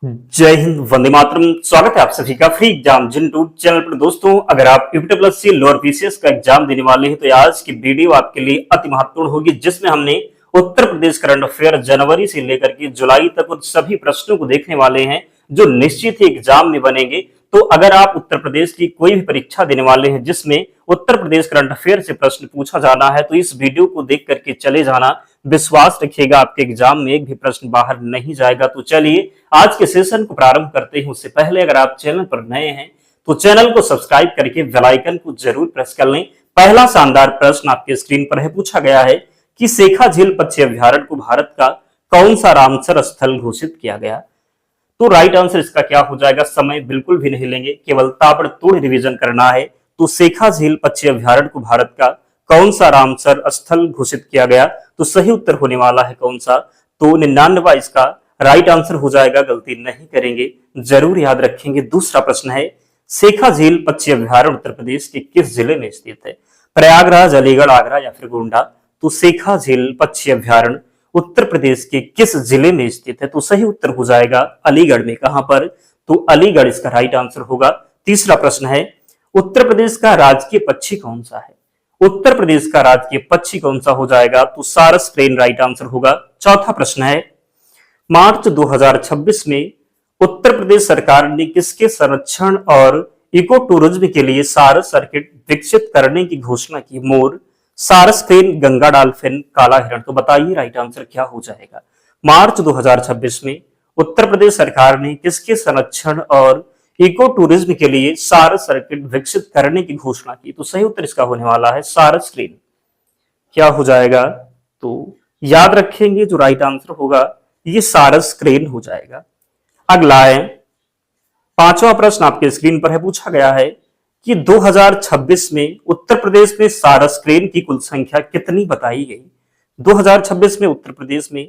जय हिंद, वंदे मातरम। स्वागत है आप सभी का फ्री एग्जाम जिन टूट चैनल पर। दोस्तों, अगर आप यूपी प्लस सी लोअर पीसीएस का एग्जाम देने वाले हैं तो आज की वीडियो आपके लिए अति महत्वपूर्ण होगी, जिसमें हमने उत्तर प्रदेश करंट अफेयर जनवरी से लेकर के जुलाई तक उन सभी प्रश्नों को देखने वाले हैं जो निश्चित ही एग्जाम में बनेंगे। तो अगर आप उत्तर प्रदेश की कोई भी परीक्षा देने वाले हैं जिसमें उत्तर प्रदेश करंट अफेयर से प्रश्न पूछा जाना है तो इस वीडियो को देख करके चले जाना। विश्वास रखिएगा आपके एग्जाम में एक भी प्रश्न बाहर नहीं जाएगा। तो चलिए आज के सेशन को प्रारंभ करते हैं। उससे पहले अगर आप चैनल पर नए हैं तो चैनल को सब्सक्राइब करके बेल आइकन को जरूर प्रेस कर लें। पहला शानदार प्रश्न आपके स्क्रीन पर है। पूछा गया है कि शेखा झील पक्षी अभ्यारण्य को भारत का कौन सा रामसर स्थल घोषित किया गया। तो राइट आंसर इसका क्या हो जाएगा। समय बिल्कुल भी नहीं लेंगे, केवल ताबड़तोड़ रिवीजन करना है। तो शेखा झील पक्षी अभ्यारण्य को भारत का कौन सा रामसर स्थल घोषित किया गया। तो सही उत्तर होने वाला है कौन सा, तो 99 इसका राइट आंसर हो जाएगा। गलती नहीं करेंगे, जरूर याद रखेंगे। दूसरा प्रश्न है, शेखा झील पक्षी अभ्यारण्य उत्तर प्रदेश के किस जिले में स्थित है। प्रयागराज, अलीगढ़, आगरा या फिर गोंडा। तो शेखा झील पक्षी अभ्यारण्य उत्तर प्रदेश के किस जिले में स्थित है। तो सही उत्तर हो जाएगा अलीगढ़ में। कहां पर, तो अलीगढ़ इसका राइट आंसर होगा। तीसरा प्रश्न है, उत्तर प्रदेश का राजकीय पक्षी कौन सा है। उत्तर प्रदेश का राजकीय पक्षी कौन सा हो जाएगा, तो सारस क्रेन राइट आंसर होगा। चौथा प्रश्न है, मार्च 2026 में उत्तर प्रदेश सरकार ने किसके संरक्षण और इको टूरिज्म के लिए सारस सर्किट विकसित करने की घोषणा की। मोर, सारस क्रेन, गंगा डॉल्फिन, काला हिरण। तो बताइए राइट आंसर क्या हो जाएगा। मार्च 2026 में उत्तर प्रदेश सरकार ने किसके संरक्षण और इको टूरिज्म के लिए सारस सर्किट विकसित करने की घोषणा की। तो सही उत्तर इसका होने वाला है सारस क्रेन। क्या हो जाएगा, तो याद रखेंगे जो राइट आंसर होगा ये सारस क्रेन हो जाएगा। अगला है, पांचवा प्रश्न आपके स्क्रीन पर है। पूछा गया है कि 2026 में उत्तर प्रदेश में सारस क्रेन की कुल संख्या कितनी बताई गई। 2026 में उत्तर प्रदेश में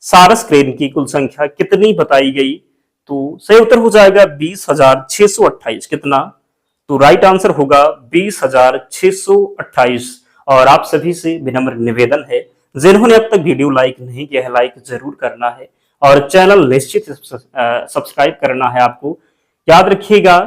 सारस क्रेन की कुल संख्या कितनी बताई गई। तो सही उत्तर हो जाएगा 20,628। कितना, तो राइट आंसर होगा 20,628। और आप सभी से विनम्र निवेदन है, जिन्होंने अब तक वीडियो लाइक नहीं किया है लाइक जरूर करना है और चैनल निश्चित सब्सक्राइब करना है आपको। याद रखिएगा,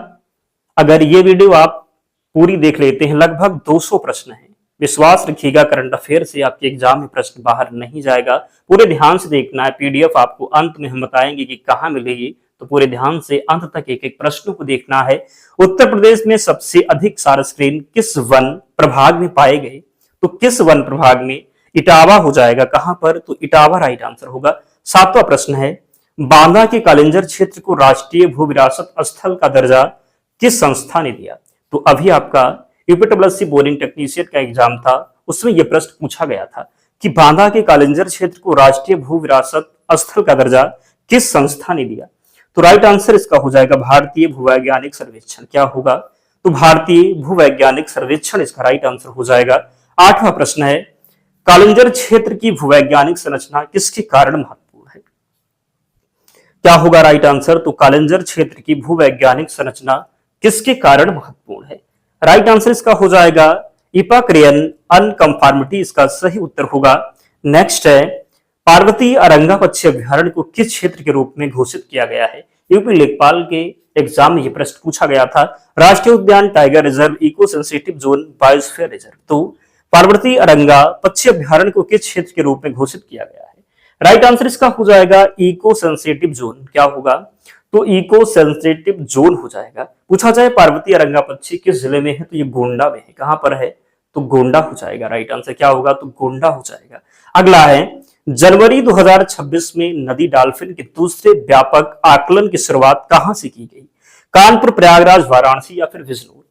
अगर ये वीडियो आप पूरी देख लेते हैं, लगभग 200 प्रश्न हैं। विश्वास रखिएगा करंट अफेयर से आपके एग्जाम में प्रश्न बाहर नहीं जाएगा। पूरे ध्यान से देखना है। पीडीएफ आपको अंत में हम बताएंगे कि कहां मिलेगी, तो पूरे ध्यान से अंत तक एक एक प्रश्नों को देखना है। उत्तर प्रदेश में सबसे अधिक सारस क्रेन किस वन प्रभाग में पाए गए। तो किस वन प्रभाग में, इटावा हो जाएगा। कहां पर, तो इटावा राइट आंसर होगा। सातवां प्रश्न है, बांदा के कालिंजर क्षेत्र को राष्ट्रीय भू विरासत स्थल का दर्जा किस संस्था ने दिया। तो अभी आपका यूपीडब्ल्यूएससी बोरिंग टेक्नीशियन का एग्जाम था, उसमें यह प्रश्न पूछा गया था कि बांदा के कालिंजर क्षेत्र को राष्ट्रीय भू विरासत स्थल का दर्जा किस संस्था ने दिया। तो राइट आंसर इसका हो जाएगा भारतीय भूवैज्ञानिक सर्वेक्षण। क्या होगा, तो भारतीय भूवैज्ञानिक सर्वेक्षण इसका राइट आंसर हो जाएगा। आठवां प्रश्न है, कालिंजर क्षेत्र की भूवैज्ञानिक संरचना किसके कारण महत्वपूर्ण है। क्या होगा राइट आंसर, तो कालिंजर क्षेत्र की भूवैज्ञानिक संरचना किसके कारण महत्वपूर्ण है। राइट आंसर इसका हो जाएगा इपाक्रियन अनकंफॉर्मिटी, इसका सही उत्तर होगा। नेक्स्ट है, पार्वती अरंगा पक्षी अभ्यारण्य को किस क्षेत्र के रूप में घोषित किया गया है। यूपी लेखपाल के एग्जाम में यह प्रश्न पूछा गया था। राष्ट्रीय उद्यान, tiger reserve, eco sensitive zone, biosphere reserve. तो पार्वती अरंगा पक्षी अभ्यारण्य को किस क्षेत्र के रूप में घोषित किया गया है। राइट आंसर इसका हो जाएगा इको सेंसिटिव जोन। क्या होगा, तो इको सेंसिटिव जोन हो जाएगा। पूछा जाए पार्वती अरंगा पक्षी किस जिले में है, तो ये गोंडा में है। कहां पर है, तो गोंडा हो जाएगा। राइट आंसर क्या होगा, तो गोंडा हो जाएगा। अगला है, जनवरी 2026 में नदी डॉल्फिन के दूसरे व्यापक आकलन की शुरुआत कहां से की गई। कानपुर, प्रयागराज, वाराणसी या फिर बिजनौर।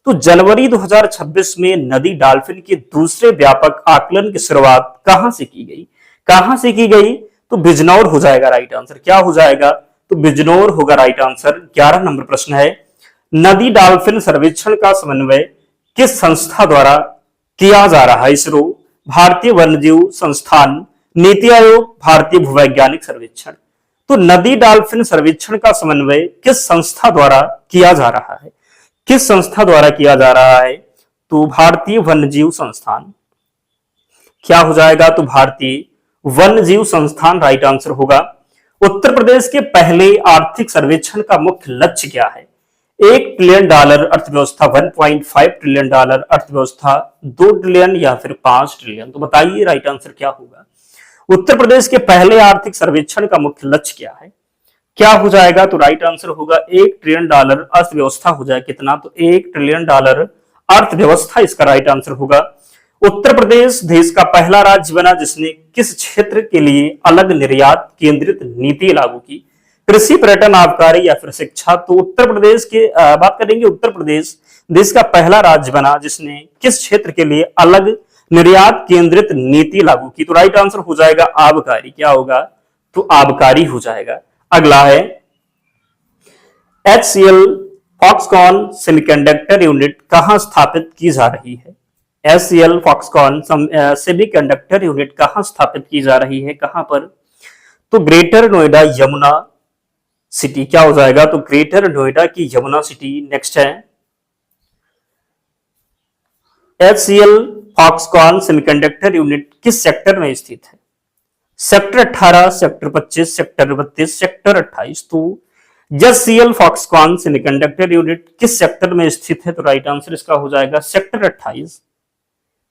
तो जनवरी 2026 में नदी डॉल्फिन के दूसरे व्यापक आकलन की शुरुआत कहां से की गई। कहां से की गई, तो बिजनौर हो जाएगा। राइट आंसर क्या हो जाएगा, तो बिजनौर होगा राइट आंसर। 11 नंबर प्रश्न है, नदी डॉल्फिन सर्वेक्षण का समन्वय किस संस्था द्वारा किया जा रहा है। इसरो, भारतीय वन्यजीव संस्थान, नीति आयोग, भारतीय भूवैज्ञानिक सर्वेक्षण। तो नदी डॉल्फिन सर्वेक्षण का समन्वय किस संस्था द्वारा किया जा रहा है। किस संस्था द्वारा किया जा रहा है, तो भारतीय वन्यजीव संस्थान। क्या हो जाएगा, तो भारतीय वन्यजीव संस्थान राइट आंसर होगा। उत्तर प्रदेश के पहले आर्थिक सर्वेक्षण का मुख्य लक्ष्य क्या है? $1 ट्रिलियन अर्थव्यवस्था, $1.5 ट्रिलियन अर्थव्यवस्था, 2 ट्रिलियन या फिर 5 ट्रिलियन? तो बताइए राइट आंसर क्या होगा। उत्तर प्रदेश के पहले आर्थिक सर्वेक्षण का मुख्य लक्ष्य क्या है? क्या हो जाएगा? तो राइट आंसर होगा $1 ट्रिलियन अर्थव्यवस्था हो जाए कितना? तो $1 ट्रिलियन अर्थव्यवस्था इसका राइट आंसर होगा। उत्तर प्रदेश देश का पहला राज्य बना जिसने किस क्षेत्र के लिए अलग निर्यात केंद्रित नीति लागू की? कृषि, पर्यटन, आबकारी या फिर शिक्षा? तो उत्तर प्रदेश के बात करेंगे, उत्तर प्रदेश देश का पहला राज्य बना जिसने किस क्षेत्र के लिए अलग निर्यात केंद्रित नीति लागू की? तो राइट आंसर हो जाएगा आबकारी। क्या होगा? तो आबकारी हो जाएगा। अगला है HCL फॉक्सकॉन सेमीकंडक्टर यूनिट कहां स्थापित की जा रही है? HCL फॉक्सकॉन सेमीकंडक्टर यूनिट कहां स्थापित की जा रही है? कहां पर? तो ग्रेटर नोएडा यमुना सिटी। क्या हो जाएगा? तो ग्रेटर नोएडा की यमुना सिटी। नेक्स्ट है HCL फॉक्सकॉन सेमीकंडक्टर यूनिट किस सेक्टर में स्थित है? Sector 18, sector 25, sector 32, sector 28। तो HCL फॉक्सकॉन सेमीकंडक्टर यूनिट किस सेक्टर में स्थित है? तो राइट आंसर इसका हो जाएगा सेक्टर 28।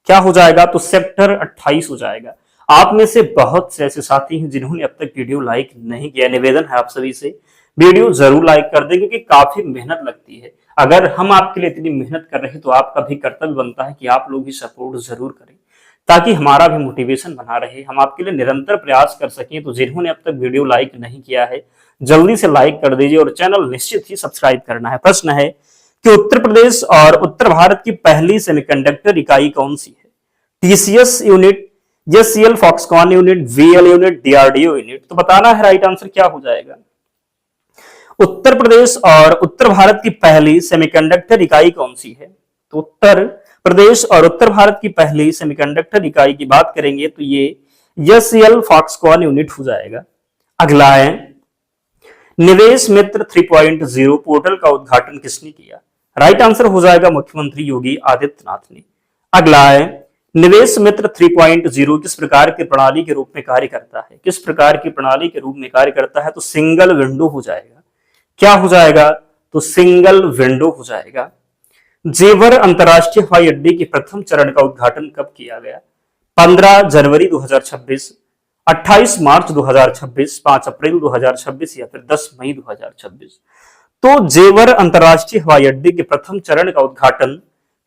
क्या हो जाएगा? तो सेक्टर 28 हो जाएगा। आप में से बहुत से ऐसे साथी हैं जिन्होंने अब तक वीडियो लाइक नहीं किया। निवेदन है आप सभी से वीडियो जरूर लाइक कर दें क्योंकि काफी मेहनत लगती है। अगर हम आपके लिए इतनी मेहनत कर रहे हैं तो आपका भी कर्तव्य बनता है कि आप लोग भी सपोर्ट जरूर करें ताकि हमारा भी मोटिवेशन बना रहे, हम आपके लिए निरंतर प्रयास कर सकें। तो जिन्होंने अब तक वीडियो लाइक नहीं किया है जल्दी से लाइक कर दीजिए और चैनल निश्चित ही सब्सक्राइब करना है। प्रश्न है कि उत्तर प्रदेश और उत्तर भारत की पहली सेमीकंडक्टर इकाई कौन सी है? TCS unit, HCL Foxconn unit, VL unit, DRDO unit? तो बताना है राइट आंसर क्या हो जाएगा। उत्तर प्रदेश और उत्तर भारत की पहली सेमीकंडक्टर इकाई कौन सी है? तो उत्तर प्रदेश और उत्तर भारत की पहली सेमीकंडक्टर इकाई की बात करेंगे तो ये HCL फॉक्सकॉन यूनिट हो जाएगा। अगला है निवेश मित्र 3.0 पोर्टल का उद्घाटन किसने किया? राइट आंसर हो जाएगा मुख्यमंत्री योगी आदित्यनाथ ने। अगला है निवेश मित्र 3.0 किस प्रकार की प्रणाली के रूप में कार्य करता है? किस प्रकार की प्रणाली के रूप में कार्य करता है? तो सिंगल विंडो हो जाएगा। क्या हो जाएगा? तो सिंगल विंडो हो जाएगा। जेवर अंतरराष्ट्रीय हवाई अड्डे के प्रथम चरण का उद्घाटन कब किया गया? 15 जनवरी 2026, 28 मार्च 2026, 5 अप्रैल 2026 या फिर 10 मई 2026? तो जेवर अंतरराष्ट्रीय हवाई अड्डे के प्रथम चरण का उद्घाटन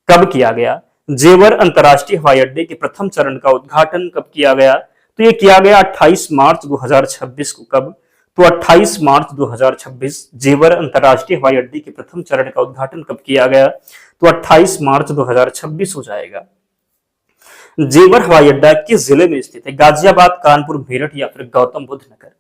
कब किया गया? जेवर अंतरराष्ट्रीय हवाई अड्डे के प्रथम चरण का उद्घाटन कब किया गया? तो ये किया गया 28 मार्च 2026 को। कब? तो 28 मार्च 2026 जेवर अंतरराष्ट्रीय हवाई अड्डे के प्रथम चरण का उद्घाटन कब किया गया? तो 28 मार्च 2026 हो जाएगा। जेवर हवाई अड्डा किस जिले में स्थित है? गाजियाबाद, कानपुर, मेरठ या फिर गौतम बुद्ध नगर?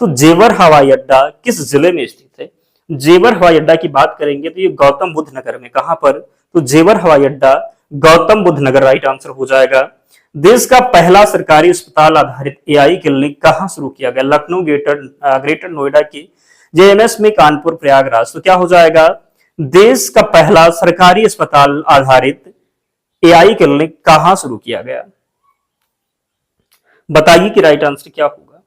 तो जेवर हवाई अड्डा किस जिले में स्थित है? जेवर हवाई अड्डा की बात करेंगे तो ये गौतम बुद्ध नगर में। कहां पर? तो जेवर हवाई अड्डा गौतम बुद्ध नगर राइट आंसर हो जाएगा। देश का पहला सरकारी अस्पताल आधारित AI क्लिनिक कहां शुरू किया गया? लखनऊ, ग्रेटर नोएडा के JMS में, कानपुर, प्रयागराज? तो क्या हो जाएगा? देश का पहला सरकारी अस्पताल आधारित AI क्लिनिक कहां शुरू किया गया? बताइए कि राइट आंसर क्या होगा।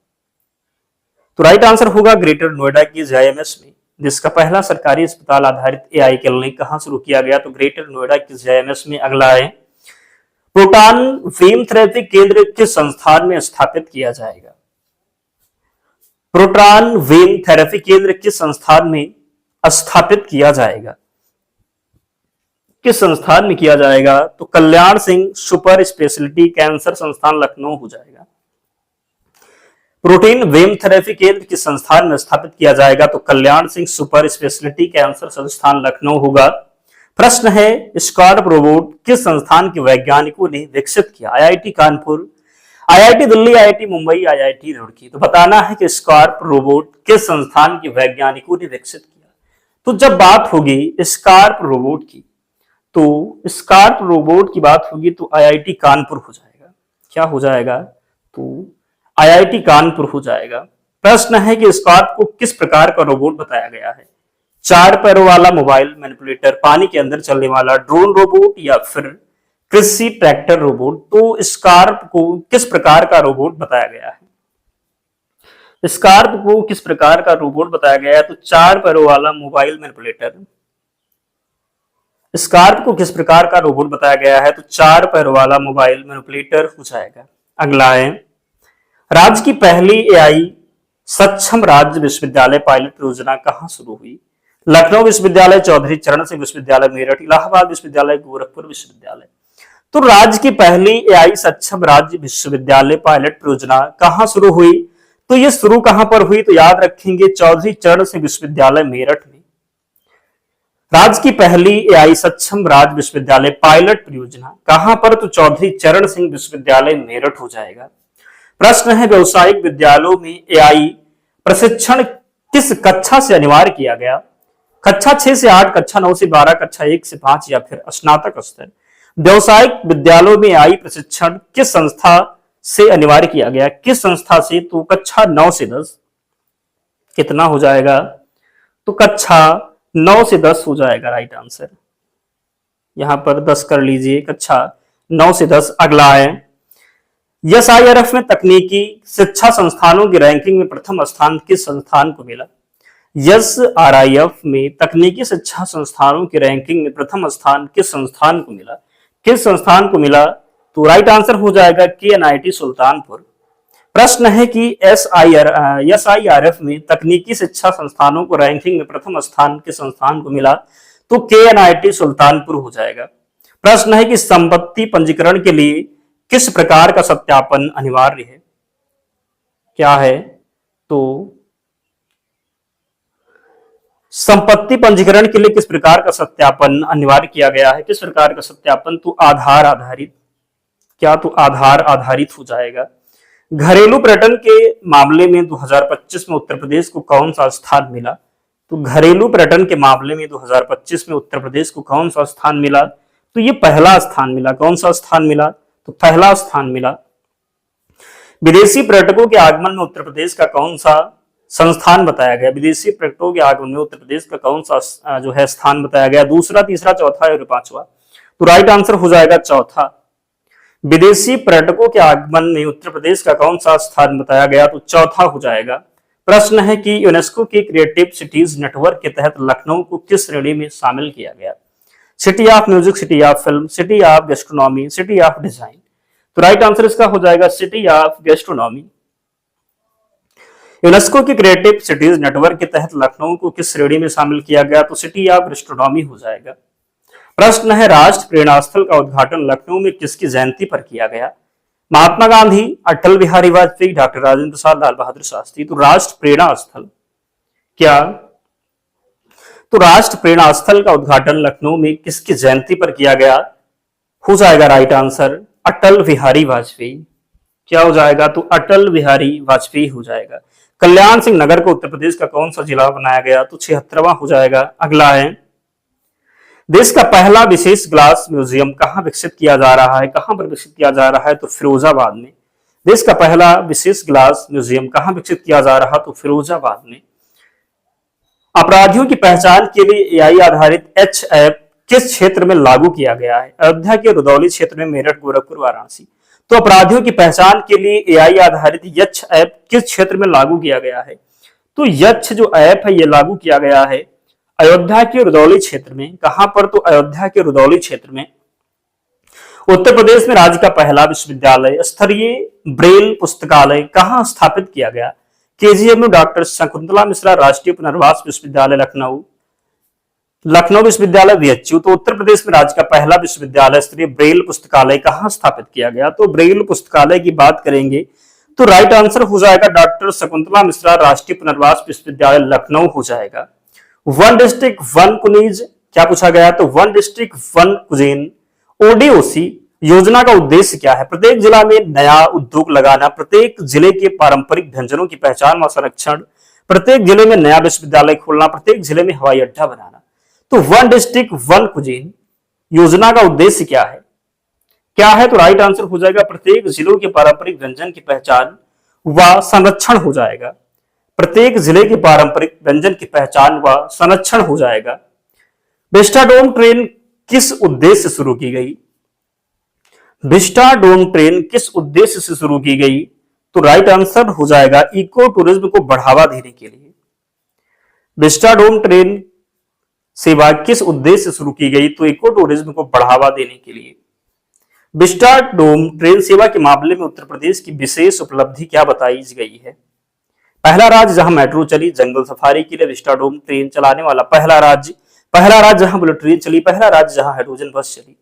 तो राइट आंसर होगा ग्रेटर नोएडा की JMS में। देश का पहला सरकारी अस्पताल आधारित AI क्लिनिक कहां शुरू किया गया? तो ग्रेटर नोएडा की JMS में। अगला है प्रोटॉन बीम थेरेपी केंद्र किस संस्थान में स्थापित किया जाएगा? प्रोटॉन बीम थेरेपी केंद्र किस संस्थान में स्थापित किया जाएगा? किस संस्थान में किया जाएगा? तो Kalyan Singh super speciality cancer संस्थान लखनऊ हो जाएगा। प्रोटीन वेम थेरेपी केंद्र किस संस्थान में स्थापित किया जाएगा? तो Kalyan Singh super speciality cancer संस्थान लखनऊ होगा। प्रश्न है स्कॉर्प रोबोट किस संस्थान के वैज्ञानिकों ने विकसित किया? IIT Kanpur, IIT Delhi, IIT Mumbai, IIT Roorkee? तो बताना है कि स्कॉर्प रोबोट किस संस्थान के वैज्ञानिकों ने विकसित किया। तो जब बात होगी स्कॉर्प रोबोट की तो स्कॉर्प रोबोट की बात होगी तो IIT कानपुर हो जाएगा। क्या हो जाएगा? तो IIT कानपुर हो जाएगा। प्रश्न है कि स्कॉर्प को किस प्रकार का रोबोट बताया गया है? 4 पैरों वाला मोबाइल मैनिपुलेटर, पानी के अंदर चलने वाला ड्रोन रोबोट या फिर कृषि ट्रैक्टर रोबोट? तो स्कॉर्प को किस प्रकार का रोबोट बताया गया है? स्कार्प को किस प्रकार का रोबोट बताया गया है? तो 4 पैरों वाला मोबाइल मैनिपुलेटर। स्कार्प को किस प्रकार का रोबोट बताया गया है? तो 4 पैरों वाला मोबाइल मैनिपुलेटर हो जाएगा। अगला है, राज्य की पहली एआई सक्षम राज्य विश्वविद्यालय पायलट परियोजना कहां शुरू हुई? लखनऊ विश्वविद्यालय, चौधरी चरण सिंह विश्वविद्यालय मेरठ, इलाहाबाद विश्वविद्यालय, गोरखपुर विश्वविद्यालय। तो राज्य की पहली एआई सक्षम राज्य विश्वविद्यालय पायलट परियोजना कहां शुरू हुई? तो ये शुरू कहां पर हुई? तो याद रखेंगे चौधरी चरण सिंह विश्वविद्यालय मेरठ में। राज्य की पहली एआई सक्षम राज्य विश्वविद्यालय पायलट परियोजना कहां पर? तो चौधरी चरण सिंह विश्वविद्यालय मेरठ हो जाएगा। प्रश्न है, व्यवसायिक विद्यालयों में एआई प्रशिक्षण किस कक्षा से अनिवार्य किया गया? कक्षा 6 से 8, कक्षा 9 से 12, कक्षा 1 से 5 या फिर स्नातक स्तर। व्यवसायिक विद्यालयों में एआई प्रशिक्षण किस संस्था से अनिवार्य किया गया? किस संस्था से? तो कक्षा 9 से 10। कितना हो जाएगा? तो कक्षा 9 से 10 हो जाएगा राइट आंसर। यहां पर 10 कर लीजिए, कक्षा 9 से 10। अगला है, एसआईआरएफ में तकनीकी शिक्षा संस्थानों की रैंकिंग में प्रथम स्थान किस संस्थान को मिला? एसआरआईएफ में तकनीकी शिक्षा संस्थानों की रैंकिंग में प्रथम स्थान किस संस्थान को मिला? किस संस्थान को मिला? तो राइट आंसर हो जाएगा केएनआईटी सुल्तानपुर। प्रश्न है कि एसआईआरएफ में तकनीकी शिक्षा संस्थानों को रैंकिंग में प्रथम स्थान किस संस्थान को मिला? तो केएनआईटी सुल्तानपुर हो जाएगा। प्रश्न है कि संपत्ति पंजीकरण के लिए किस प्रकार का सत्यापन अनिवार्य है? क्या है? तो संपत्ति पंजीकरण के लिए किस प्रकार का सत्यापन अनिवार्य किया गया है? किस प्रकार का सत्यापन? तो आधार आधारित। क्या? तो आधार आधारित हो जाएगा। घरेलू पर्यटन के मामले में 2025 में उत्तर प्रदेश को कौन सा स्थान मिला? तो घरेलू पर्यटन के मामले में 2025 में उत्तर प्रदेश को कौन सा स्थान मिला? तो ये पहला स्थान मिला। कौन सा स्थान मिला? तो पहला स्थान मिला। विदेशी पर्यटकों के आगमन में उत्तर प्रदेश का कौन सा संस्थान बताया गया? विदेशी पर्यटकों के आगमन में उत्तर प्रदेश का कौन सा जो है स्थान बताया गया? दूसरा, तीसरा, चौथा और पांचवा। तो राइट आंसर हो जाएगा चौथा। विदेशी पर्यटकों के आगमन में उत्तर प्रदेश का कौन सा स्थान बताया गया? तो चौथा हो जाएगा। प्रश्न है कि यूनेस्को के क्रिएटिव सिटीज नेटवर्क के तहत लखनऊ को किस श्रेणी में शामिल किया गया? City of music, city of film, city of gastronomy, city of design. तो राइट आंसर इसका हो जाएगा सिटी ऑफ गैस्ट्रोनॉमी। यूनेस्को के क्रिएटिव सिटीज नेटवर्क के तहत लखनऊ को किस श्रेणी में शामिल किया गया? तो सिटी ऑफ गैस्ट्रोनॉमी हो जाएगा। प्रश्न है, राष्ट्र प्रेरणा स्थल का उद्घाटन लखनऊ में किसकी जयंती पर किया गया? महात्मा गांधी, अटल बिहारी वाजपेयी, डॉक्टर राजेंद्र प्रसाद, लाल बहादुर शास्त्री। तो राष्ट्र प्रेरणा स्थल, क्या? तो राष्ट्र प्रेरणा स्थल का उद्घाटन लखनऊ में किसकी जयंती पर किया गया? हो जाएगा राइट आंसर अटल बिहारी वाजपेयी। क्या हो जाएगा? तो अटल बिहारी वाजपेयी हो जाएगा। कल्याण सिंह नगर को उत्तर प्रदेश का कौन सा जिला बनाया गया? तो 76वां हो जाएगा। अगला है, देश का पहला विशेष ग्लास म्यूजियम कहां विकसित किया जा रहा है? कहां पर विकसित किया जा रहा है? तो फिरोजाबाद में। देश का पहला विशेष ग्लास म्यूजियम कहां विकसित किया जा रहा? तो फिरोजाबाद में। अपराधियों की पहचान के लिए एआई आधारित एच ऐप किस क्षेत्र में लागू किया गया है? अयोध्या के रुदौली क्षेत्र में, मेरठ, गोरखपुर, वाराणसी। तो अपराधियों की पहचान के लिए एआई आधारित यक्ष ऐप किस क्षेत्र में लागू किया गया है? तो यक्ष जो ऐप है ये लागू किया गया है अयोध्या के रुदौली क्षेत्र में। कहां पर? तो अयोध्या के रुदौली क्षेत्र में। उत्तर प्रदेश में राज्य का पहला विश्वविद्यालय स्तरीय ब्रेल पुस्तकालय कहां स्थापित किया गया? केजीएमयू डॉक्टर शकुंतला मिश्रा राष्ट्रीय पुनर्वास विश्वविद्यालय लखनऊ, लखनऊ विश्वविद्यालय बीएचयू। तो उत्तर प्रदेश में राज्य का पहला विश्वविद्यालय स्तरीय ब्रेल पुस्तकालय कहां स्थापित किया गया? तो ब्रेल पुस्तकालय की बात करेंगे तो राइट आंसर हो जाएगा डॉक्टर शकुंतला मिश्रा राष्ट्रीय पुनर्वास विश्वविद्यालय लखनऊ हो जाएगा। वन डिस्ट्रिक्ट वन कुनीज क्या पूछा गया? तो वन डिस्ट्रिक्ट वन कुजीन ओडीओसी योजना का उद्देश्य क्या है? प्रत्येक जिला में नया उद्योग लगाना, प्रत्येक जिले के पारंपरिक व्यंजनों की पहचान व संरक्षण, प्रत्येक जिले में नया विश्वविद्यालय खोलना, प्रत्येक जिले में हवाई अड्डा बनाना। तो वन डिस्ट्रिक्ट वन कुजीन योजना का उद्देश्य क्या है? क्या है? तो राइट आंसर हो जाएगा प्रत्येक जिलों के पारंपरिक व्यंजन की पहचान व संरक्षण हो जाएगा। प्रत्येक जिले के पारंपरिक व्यंजन की पहचान व संरक्षण हो जाएगा। विस्टाडोम ट्रेन किस उद्देश्य से शुरू की गई? विस्टाडोम ट्रेन किस उद्देश्य से शुरू की गई? तो राइट आंसर हो जाएगा इको टूरिज्म को बढ़ावा देने के लिए। विस्टाडोम ट्रेन सेवा किस उद्देश्य से शुरू की गई? तो इको टूरिज्म को बढ़ावा देने के लिए। विस्टाडोम ट्रेन सेवा के मामले में उत्तर प्रदेश की विशेष उपलब्धि क्या बताई गई है? पहला राज्य जहां मेट्रो चली, जंगल सफारी के लिए विस्टाडोम ट्रेन चलाने वाला पहला राज्य जहां बुलेट ट्रेन चली, पहला राज्य जहां हाइड्रोजन बस चली।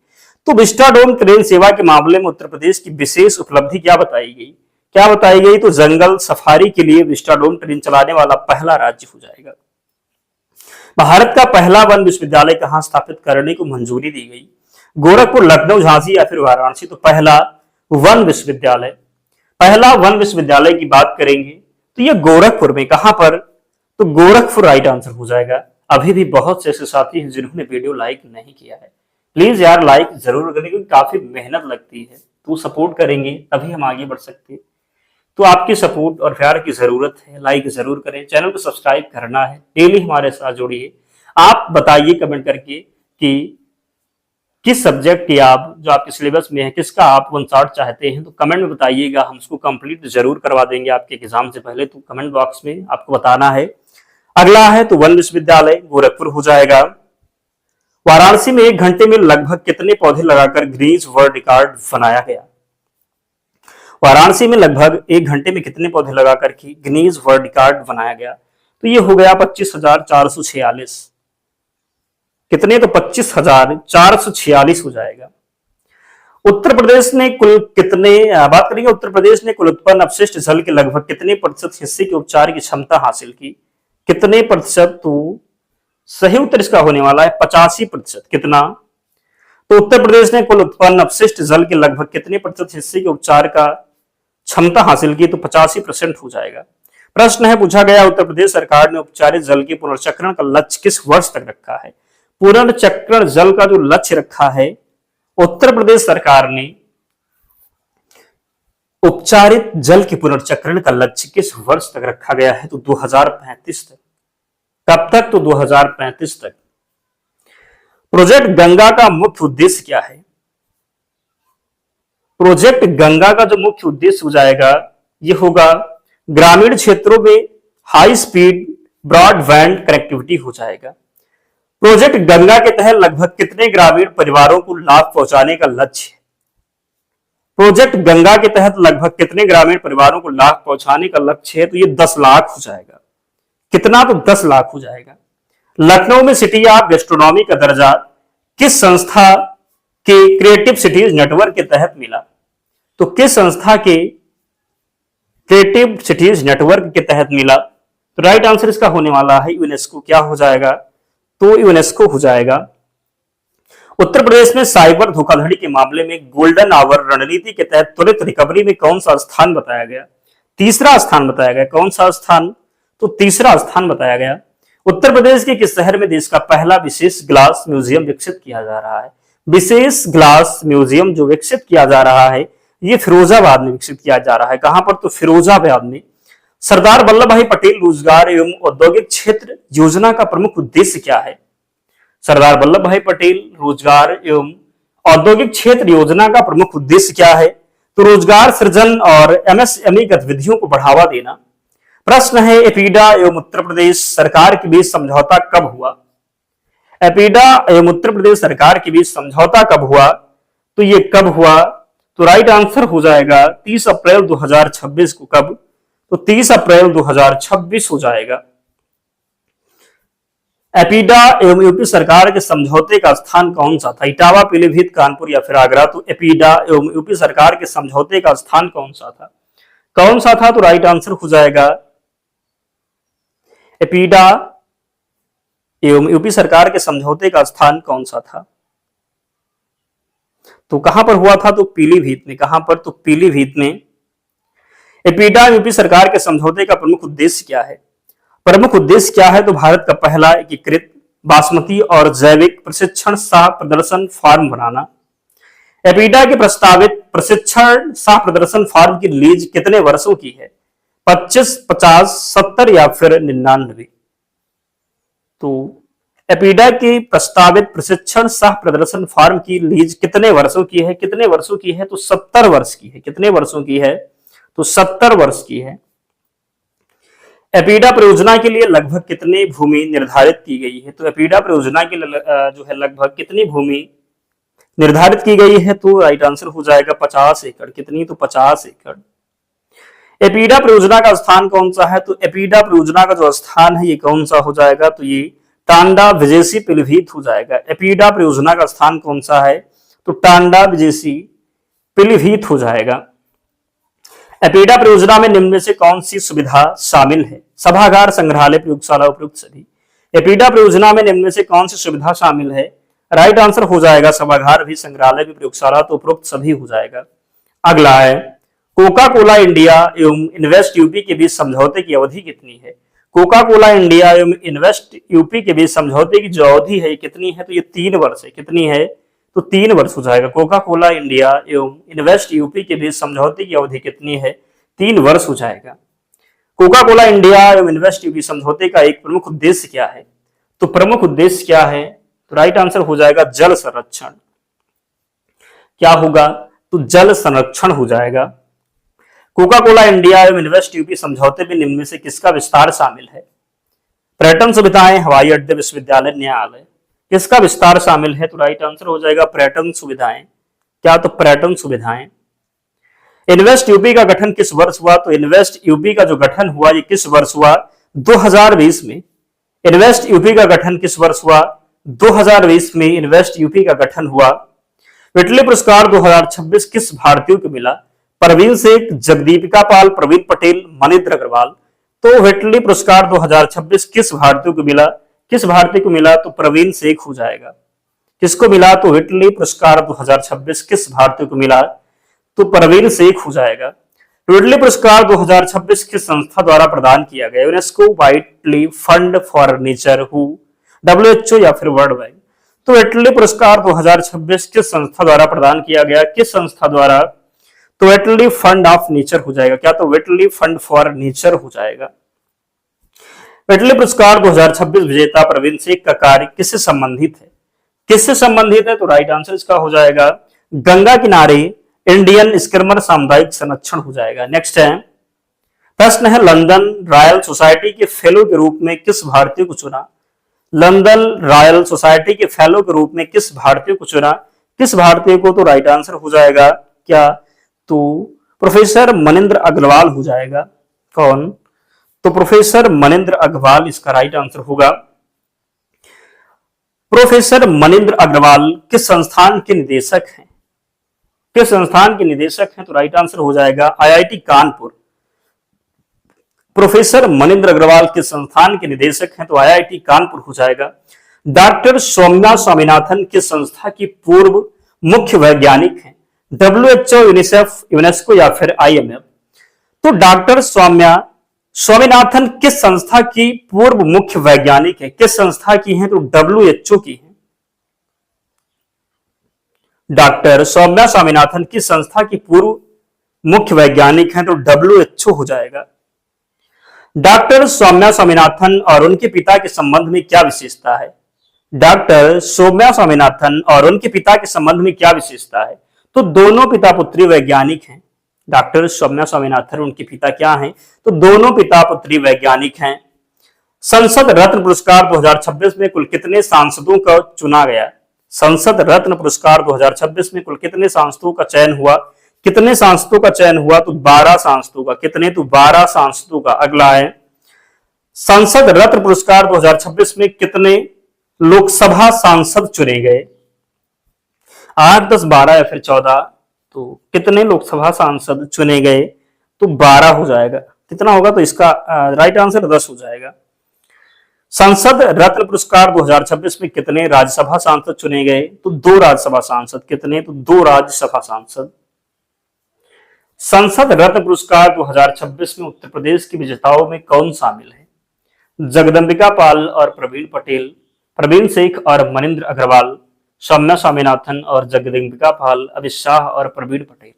तो विस्टाडोम ट्रेन सेवा के मामले में उत्तर प्रदेश की विशेष उपलब्धि क्या बताई गई? क्या बताई गई? तो जंगल सफारी के लिए विस्टाडोम ट्रेन चलाने वाला पहला राज्य हो जाएगा। भारत का पहला वन विश्वविद्यालय कहां स्थापित करने को मंजूरी दी गई? गोरखपुर, लखनऊ, झांसी या फिर वाराणसी? तो पहला वन विश्वविद्यालय की बात करेंगे तो ये गोरखपुर में। कहां पर? तो गोरखपुर राइट आंसर हो जाएगा। अभी भी बहुत से ऐसे साथी हैं जिन्होंने वीडियो लाइक नहीं किया है, प्लीज यार लाइक जरूर करें, क्योंकि काफी मेहनत लगती है, तो सपोर्ट करेंगे तभी हम आगे बढ़ सकते हैं। तो आपकी सपोर्ट और प्यार की जरूरत है, लाइक जरूर करें, चैनल को सब्सक्राइब करना है, डेली हमारे साथ जुड़िए। आप बताइए कमेंट करके कि किस सब्जेक्ट की आप जो आपके सिलेबस में है किसका आप 1 शॉट चाहते हैं, तो कमेंट में बताइएगा, हम उसको कंप्लीट जरूर करवा देंगे आपके एग्जाम से पहले। तो कमेंट बॉक्स में आपको बताना है। अगला है तो वन विश्वविद्यालय गोरखपुर हो जाएगा। वाराणसी में 1 घंटे में लगभग कितने पौधे लगाकर गिनीज वर्ल्ड रिकॉर्ड बनाया गया? वाराणसी में लगभग 1 घंटे में कितने पौधे लगाकर के गिनीज वर्ल्ड रिकॉर्ड बनाया गया? तो ये हो गया 25,446। कितने? तो 25,446 हो जाएगा। उत्तर प्रदेश ने कुल कितने बात करेंगे, उत्तर प्रदेश ने कुल उत्पन्न अपशिष्ट जल के लगभग कितने प्रतिशत हिस्से के उपचार की क्षमता हासिल की? कितने प्रतिशत? तो सही उत्तर इसका होने वाला है 85%। कितना? तो उत्तर प्रदेश ने कुल उत्पन्न अपशिष्ट जल के लगभग कितने प्रतिशत हिस्से के उपचार का क्षमता हासिल की? तो 85% हो जाएगा। प्रश्न है पूछा गया, उत्तर प्रदेश सरकार ने उपचारित जल के पुनर्चक्रण का लक्ष्य किस वर्ष तक रखा है? पुनर्चक्रण जल का जो लक्ष्य रखा है उत्तर प्रदेश सरकार ने, उपचारित जल के पुनर्चक्रण का लक्ष्य किस वर्ष तक रखा गया है? तो 2035 तक। कब तक? तो 2035 तक। प्रोजेक्ट गंगा का मुख्य उद्देश्य क्या है? प्रोजेक्ट गंगा का जो मुख्य उद्देश्य हो जाएगा ये होगा ग्रामीण क्षेत्रों में हाई स्पीड ब्रॉडबैंड कनेक्टिविटी हो जाएगा। प्रोजेक्ट गंगा के तहत लगभग कितने ग्रामीण परिवारों को लाभ पहुंचाने का लक्ष्य है? प्रोजेक्ट गंगा के तहत लगभग कितने ग्रामीण परिवारों को लाभ पहुंचाने का लक्ष्य है? तो ये 10 लाख हो जाएगा। कितना? तो 10 लाख हो जाएगा। लखनऊ में सिटी ऑफ गैस्ट्रोनॉमी का दर्जा किस संस्था के क्रिएटिव सिटीज नेटवर्क के तहत मिला? तो किस संस्था के क्रिएटिव सिटीज नेटवर्क के तहत मिला? तो राइट आंसर इसका होने वाला है यूनेस्को। क्या हो जाएगा? तो यूनेस्को हो जाएगा। उत्तर प्रदेश में साइबर धोखाधड़ी के मामले में गोल्डन आवर रणनीति के तहत त्वरित रिकवरी में कौन सा स्थान बताया गया? तीसरा स्थान बताया गया। कौन सा स्थान? तो तीसरा स्थान बताया गया। उत्तर प्रदेश के किस शहर में देश का पहला विशेष ग्लास म्यूजियम विकसित किया जा रहा है? विशेष ग्लास म्यूजियम जो विकसित किया जा रहा है ये फिरोजाबाद में विकसित किया जा रहा है। कहां पर? तो फिरोजाबाद में। सरदार वल्लभ भाई पटेल रोजगार एवं औद्योगिक क्षेत्र योजना का प्रमुख उद्देश्य क्या है? सरदार वल्लभ भाई पटेल रोजगार एवं औद्योगिक क्षेत्र योजना का प्रमुख उद्देश्य क्या है? तो रोजगार सृजन और एमएसएमई गतिविधियों को बढ़ावा देना। प्रश्न है एपीडा एवं उत्तर प्रदेश सरकार के बीच समझौता कब हुआ? एपीडा एवं उत्तर प्रदेश सरकार के बीच समझौता कब हुआ? तो ये कब हुआ? तो राइट आंसर हो जाएगा 30 अप्रैल 2026 को। कब? तो 30 अप्रैल 2026 हो जाएगा। एपीडा एवं यूपी सरकार के समझौते का स्थान कौन सा था? इटावा, पीलीभीत, कानपुर या फिर आगरा? तो एपीडा एवं यूपी सरकार के समझौते का स्थान कौन सा था? कौन सा था? तो राइट आंसर हो जाएगा एपीडा एवं यूपी सरकार के समझौते का स्थान कौन सा था? तो कहां पर हुआ था? तो पीलीभीत में। कहां पर? तो पीलीभीत में। एपीडा यूपी सरकार के समझौते का प्रमुख उद्देश्य क्या है? प्रमुख उद्देश्य क्या है? तो भारत का पहला एकीकृत बासमती और जैविक प्रशिक्षण सह प्रदर्शन फार्म बनाना। एपीडा के प्रस्तावित प्रशिक्षण सह प्रदर्शन फार्म की लीज कितने वर्षों की है? 25, 50, 70 या फिर 99? तो एपीडा की प्रस्तावित प्रशिक्षण सह प्रदर्शन फार्म की लीज कितने वर्षों की है? कितने वर्षों की है? तो 70 वर्ष की है। कितने वर्षों की है? तो 70 वर्ष की है। एपीडा परियोजना के लिए लगभग कितनी भूमि निर्धारित की गई है? तो एपीडा परियोजना के लिए जो है लगभग कितनी भूमि निर्धारित की गई है? तो राइट आंसर हो जाएगा 50 एकड़। कितनी? तो 50 एकड़। एपीडा परियोजना का स्थान कौन सा है? तो एपीडा परियोजना का जो स्थान है ये कौन सा हो जाएगा? तो ये टांडा विजेसी पीलीभीत हो जाएगा। एपीडा परियोजना का स्थान कौन सा है? तो टांडा विजेसी पीलीभीत हो जाएगा। एपीडा परियोजना में निम्न में से कौन सी सुविधा शामिल है? सभागार, संग्रहालय, प्रयोगशाला, उपयुक्त सभी। एपीडा परियोजना में निम्न में से कौन सी सुविधा शामिल है? राइट आंसर हो जाएगा सभागार भी, संग्रहालय भी, प्रयोगशाला, तो उपरोक्त सभी हो जाएगा। अगला है कोका कोला इंडिया एवं इन्वेस्ट यूपी के बीच समझौते की अवधि कितनी है? कोका कोला इंडिया एवं इन्वेस्ट यूपी के बीच समझौते की जो अवधि है कितनी है? तो ये 3 वर्ष है। कितनी है? तो 3 वर्ष हो जाएगा। कोका कोला इंडिया एवं इन्वेस्ट यूपी के बीच समझौते की अवधि कितनी है? 3 वर्ष हो जाएगा। कोका कोला इंडिया एवं इन्वेस्ट यूपी समझौते का एक प्रमुख उद्देश्य क्या है? तो प्रमुख उद्देश्य क्या है? तो राइट आंसर हो जाएगा जल संरक्षण। क्या होगा? तो जल संरक्षण हो जाएगा। कोका कोला इंडिया एवं इन्वेस्ट यूपी समझौते में निम्न में से किसका विस्तार शामिल है? पर्यटन सुविधाएं, हवाई अड्डे, विश्वविद्यालय, न्यायालय। किसका विस्तार शामिल है? तो राइट आंसर हो जाएगा पर्यटन सुविधाएं। क्या? तो पर्यटन सुविधाएं। इन्वेस्ट यूपी का गठन किस वर्ष हुआ? तो इन्वेस्ट यूपी का जो गठन हुआ ये किस वर्ष हुआ? 2020 में। इन्वेस्ट यूपी का गठन किस वर्ष हुआ? 2020 में इन्वेस्ट यूपी का गठन हुआ। विटली पुरस्कार 2026 किस भारतीय को मिला? प्रवीण शेख, जगदीपिका पाल, प्रवीण पटेल, मनिंद्र अग्रवाल। तो विटली पुरस्कार 2026 किस भारतीय को मिला? किस भारतीय को मिला? तो प्रवीण शेख हो जाएगा। किसको मिला? तो विटली पुरस्कार 2026 किस भारतीय को मिला? तो प्रवीण शेख हो जाएगा। विटली पुरस्कार 2026 किस संस्था द्वारा प्रदान किया गया? UNESCO, vitally fund for nature, who, WHO या फिर वर्ल्ड बैंक। तो विटली पुरस्कार 2026 किस संस्था द्वारा प्रदान किया गया? किस संस्था द्वारा? तो विटली फंड ऑफ नेचर हो जाएगा। क्या? तो विटली फंड फॉर नेचर हो जाएगा। विटली पुरस्कार 2026 विजेता प्रवीण शेख का कार्य किससे संबंधित है? किससे संबंधित है? तो राइट आंसर इसका हो जाएगा गंगा किनारे इंडियन स्किमर सामुदायिक संरक्षण हो जाएगा। नेक्स्ट है प्रश्न है लंदन रॉयल सोसाइटी के फेलो के रूप में किस भारतीय को चुना? लंदन रॉयल सोसाइटी के फेलो के रूप में किस भारतीय को चुना? किस भारतीय को? तो राइट आंसर हो जाएगा क्या? तो प्रोफेसर मनिंद्र अग्रवाल हो जाएगा। कौन? तो प्रोफेसर मनिंद्र अग्रवाल इसका राइट आंसर होगा। प्रोफेसर मनिंद्र अग्रवाल किस संस्थान के निदेशक हैं? किस संस्थान के निदेशक हैं? तो राइट आंसर हो जाएगा IIT कानपुर। प्रोफेसर मनिंद्र अग्रवाल किस संस्थान के निदेशक हैं? तो IIT कानपुर हो जाएगा। डॉक्टर सौम्या स्वामीनाथन किस संस्था की पूर्व मुख्य वैज्ञानिक हैं? WHO, यूनिसेफ, यूनेस्को या फिर IMF। तो डॉक्टर सौम्या स्वामीनाथन किस संस्था की पूर्व मुख्य वैज्ञानिक है? किस संस्था की हैं? तो WHO की है। डॉक्टर सौम्या स्वामीनाथन किस संस्था की पूर्व मुख्य वैज्ञानिक हैं? तो WHO हो जाएगा। डॉक्टर सौम्या स्वामीनाथन और उनके पिता के संबंध में क्या विशेषता है? डॉक्टर सौम्या स्वामीनाथन और उनके पिता के संबंध में क्या विशेषता है? तो दोनों पिता पुत्री वैज्ञानिक हैं। डॉक्टर सौम्या स्वामीनाथन उनके पिता क्या हैं? तो दोनों पिता पुत्री वैज्ञानिक हैं। संसद रत्न पुरस्कार 2026 में कुल कितने सांसदों का चुना गया? संसद रत्न पुरस्कार 2026 में कुल कितने सांसदों का चयन हुआ? कितने सांसदों का चयन हुआ? तो 12 सांसदों का। कितने? तो 12 सांसदों का। अगला है संसद रत्न पुरस्कार 2026 में कितने लोकसभा सांसद चुने गए? 8, 10, 12 या फिर 14। तो कितने लोकसभा सांसद चुने गए? तो 12 हो जाएगा। कितना होगा? तो इसका राइट आंसर 10 हो जाएगा। संसद रत्न पुरस्कार 2026 में कितने राज्यसभा सांसद चुने गए? तो 2 राज्यसभा सांसद। कितने? तो 2 राज्यसभा सांसद। संसद रत्न पुरस्कार 2026 में उत्तर प्रदेश के विजेताओं में कौन शामिल है? जगदम्बिका पाल और प्रवीण पटेल, प्रवीण शेख और मनिंद्र अग्रवाल, सौम्या स्वामीनाथन और जगदम्बिका पाल, अमित शाह और प्रवीण पटेल।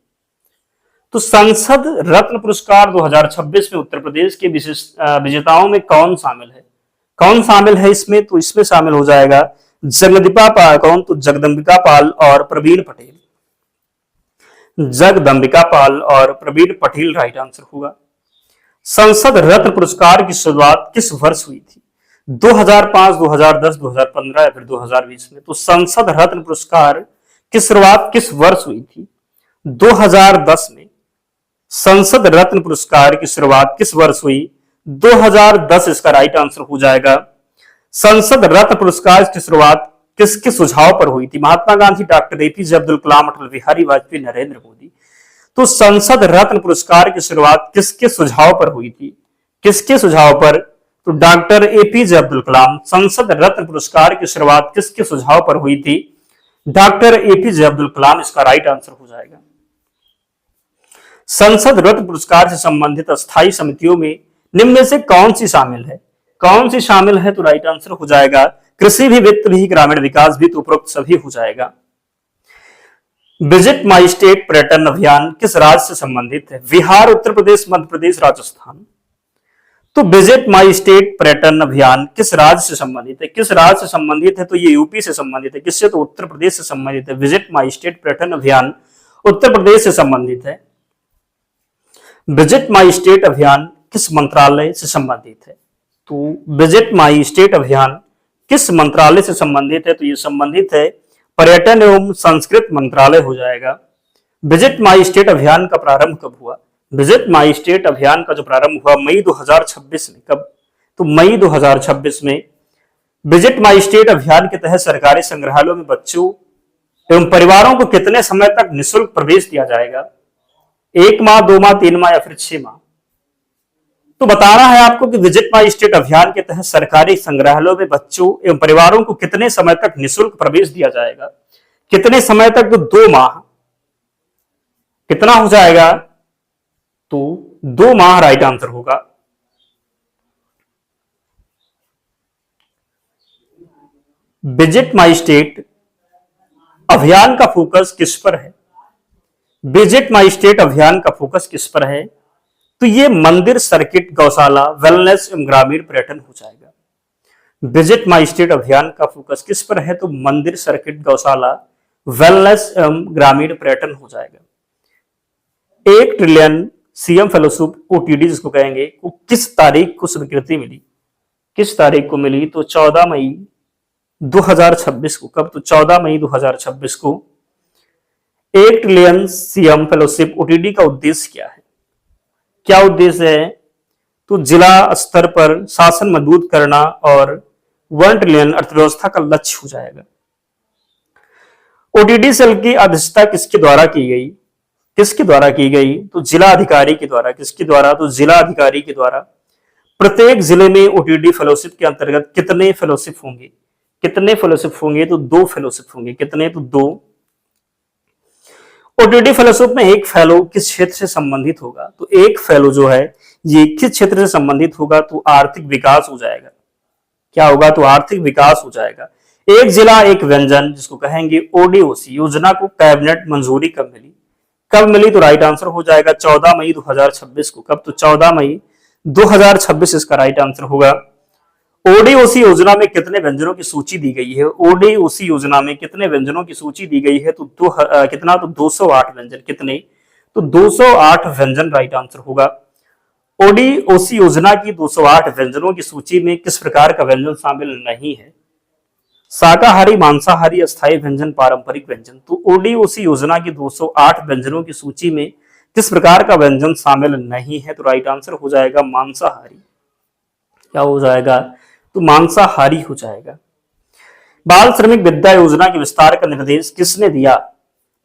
तो संसद रत्न पुरस्कार 2026 में उत्तर प्रदेश के विजेताओं में कौन शामिल है? कौन शामिल है इसमें? तो इसमें शामिल हो जाएगा जगदम्बिका पाल। कौन? तो जगदम्बिका पाल और प्रवीण पटेल। जगदम्बिका पाल और प्रवीण पटेल राइट आंसर होगा। संसद रत्न पुरस्कार की शुरुआत किस वर्ष हुई थी? 2005, 2010, 2015 या फिर 2020 में? तो संसद रत्न पुरस्कार की शुरुआत किस वर्ष हुई थी? 2010 में। संसद रत्न पुरस्कार की शुरुआत किस वर्ष हुई? 2010 इसका राइट आंसर हो जाएगा। संसद रत्न पुरस्कार की शुरुआत किसके सुझाव पर हुई थी? Mahatma Gandhi, doctor APJ Abdul Kalam, Atal Bihari Vajpayee, Narendra Modi. तो संसद रत्न पुरस्कार की शुरुआत किसके सुझाव पर हुई थी? किसके सुझाव पर? तो डॉक्टर एपीजे अब्दुल कलाम। संसद रत्न पुरस्कार की शुरुआत किसके सुझाव पर हुई थी? डॉक्टर एपीजे अब्दुल कलाम इसका राइट आंसर हो जाएगा। संसद रत्न पुरस्कार से संबंधित अस्थायी समितियों में निम्न में से कौन सी शामिल है? कौन सी शामिल है? तो राइट आंसर हो जाएगा कृषि भी, वित्त भी, ग्रामीण विकास भी, तो उपरोक्त सभी हो जाएगा। विजिट माई स्टेट पर्यटन अभियान किस राज्य से संबंधित है? बिहार, उत्तर प्रदेश, मध्य प्रदेश, राजस्थान। तो विजिट माई स्टेट पर्यटन अभियान किस राज्य से संबंधित है? किस राज्य से संबंधित है? तो ये यूपी से संबंधित है। किससे? तो उत्तर प्रदेश से संबंधित है। विजिट माई स्टेट पर्यटन अभियान उत्तर प्रदेश से संबंधित है। विजिट माई स्टेट अभियान किस मंत्रालय से संबंधित है? तो विजिट माई स्टेट अभियान किस मंत्रालय से संबंधित है? तो ये संबंधित है पर्यटन एवं संस्कृति मंत्रालय हो जाएगा। विजिट माई स्टेट अभियान का प्रारंभ कब हुआ? विजिट माई स्टेट अभियान का जो प्रारंभ हुआ मई 2026 में। कब? तो मई 2026 में। विजिट माई स्टेट अभियान के तहत सरकारी संग्रहालयों में बच्चों एवं परिवारों को कितने समय तक निःशुल्क प्रवेश दिया जाएगा? 1 माह, 2 माह, 3 माह या फिर 6 माह? तो बताना है आपको कि विजिट माई स्टेट अभियान के तहत सरकारी संग्रहालयों में बच्चों एवं परिवारों को कितने समय तक निःशुल्क प्रवेश दिया जाएगा? कितने समय तक? तो 2 माह। कितना हो जाएगा? तो 2 माह राइट आंसर होगा। विजिट माई स्टेट अभियान का फोकस किस पर है? विजिट माई स्टेट अभियान का फोकस किस पर है? तो ये मंदिर, सर्किट, गौशाला, वेलनेस एवं ग्रामीण पर्यटन हो जाएगा। विजिट माई स्टेट अभियान का फोकस किस पर है? तो मंदिर, सर्किट, गौशाला, वेलनेस एवं ग्रामीण पर्यटन हो जाएगा। 1 ट्रिलियन सीएम फेलोशिप ओटीडी जिसको कहेंगे, वो किस तारीख को स्वीकृति मिली? किस तारीख को मिली? तो 14 मई 2026 को। कब? तो 14 मई 2026 को। 1 ट्रिलियन सीएम फेलोशिप ओटीडी का उद्देश्य क्या है? क्या उद्देश्य है? तो जिला स्तर पर शासन मजबूत करना और 1 ट्रिलियन अर्थव्यवस्था का लक्ष्य हो जाएगा। ओटीडी सेल की अध्यक्षता किसके द्वारा की गई? किसके द्वारा की गई? तो जिला अधिकारी के द्वारा। किसके द्वारा? तो जिला अधिकारी के द्वारा। प्रत्येक जिले में ओटीडी फेलोशिप के अंतर्गत कितने फेलोशिप होंगे? कितने फेलोशिप होंगे? तो 2 फेलोशिप होंगे। कितने? तो 2। ओटीडी फेलोशिप में एक फेलो किस क्षेत्र से संबंधित होगा? तो एक फेलो जो है ये किस क्षेत्र से संबंधित होगा? तो आर्थिक विकास हो जाएगा। क्या होगा? तो आर्थिक विकास हो जाएगा। एक जिला एक व्यंजन जिसको कहेंगे ओडीओसी योजना को कैबिनेट मंजूरी कब मिली? कब मिली? तो राइट आंसर हो जाएगा 14 मई 2026 को। कब? तो 14 मई 2026 इसका राइट आंसर होगा। ओडीओसी योजना में कितने व्यंजनों की सूची दी गई है? ओडीओसी योजना में कितने व्यंजनों की सूची दी गई है? तो कितना? तो 208 व्यंजन। कितने? तो 208 व्यंजन राइट आंसर होगा। ओडीओसी योजना की 208 व्यंजनों की सूची में किस प्रकार का व्यंजन शामिल नहीं है? शाकाहारी, मांसाहारी, अस्थायी व्यंजन, पारंपरिक व्यंजन। तो ओडीओसी योजना की 208 व्यंजनों की सूची में किस प्रकार का व्यंजन शामिल नहीं है? तो राइट आंसर हो जाएगा मांसाहारी। क्या हो जाएगा? तो मांसाहारी हो जाएगा। बाल श्रमिक विद्या योजना के विस्तार का निर्देश किसने दिया?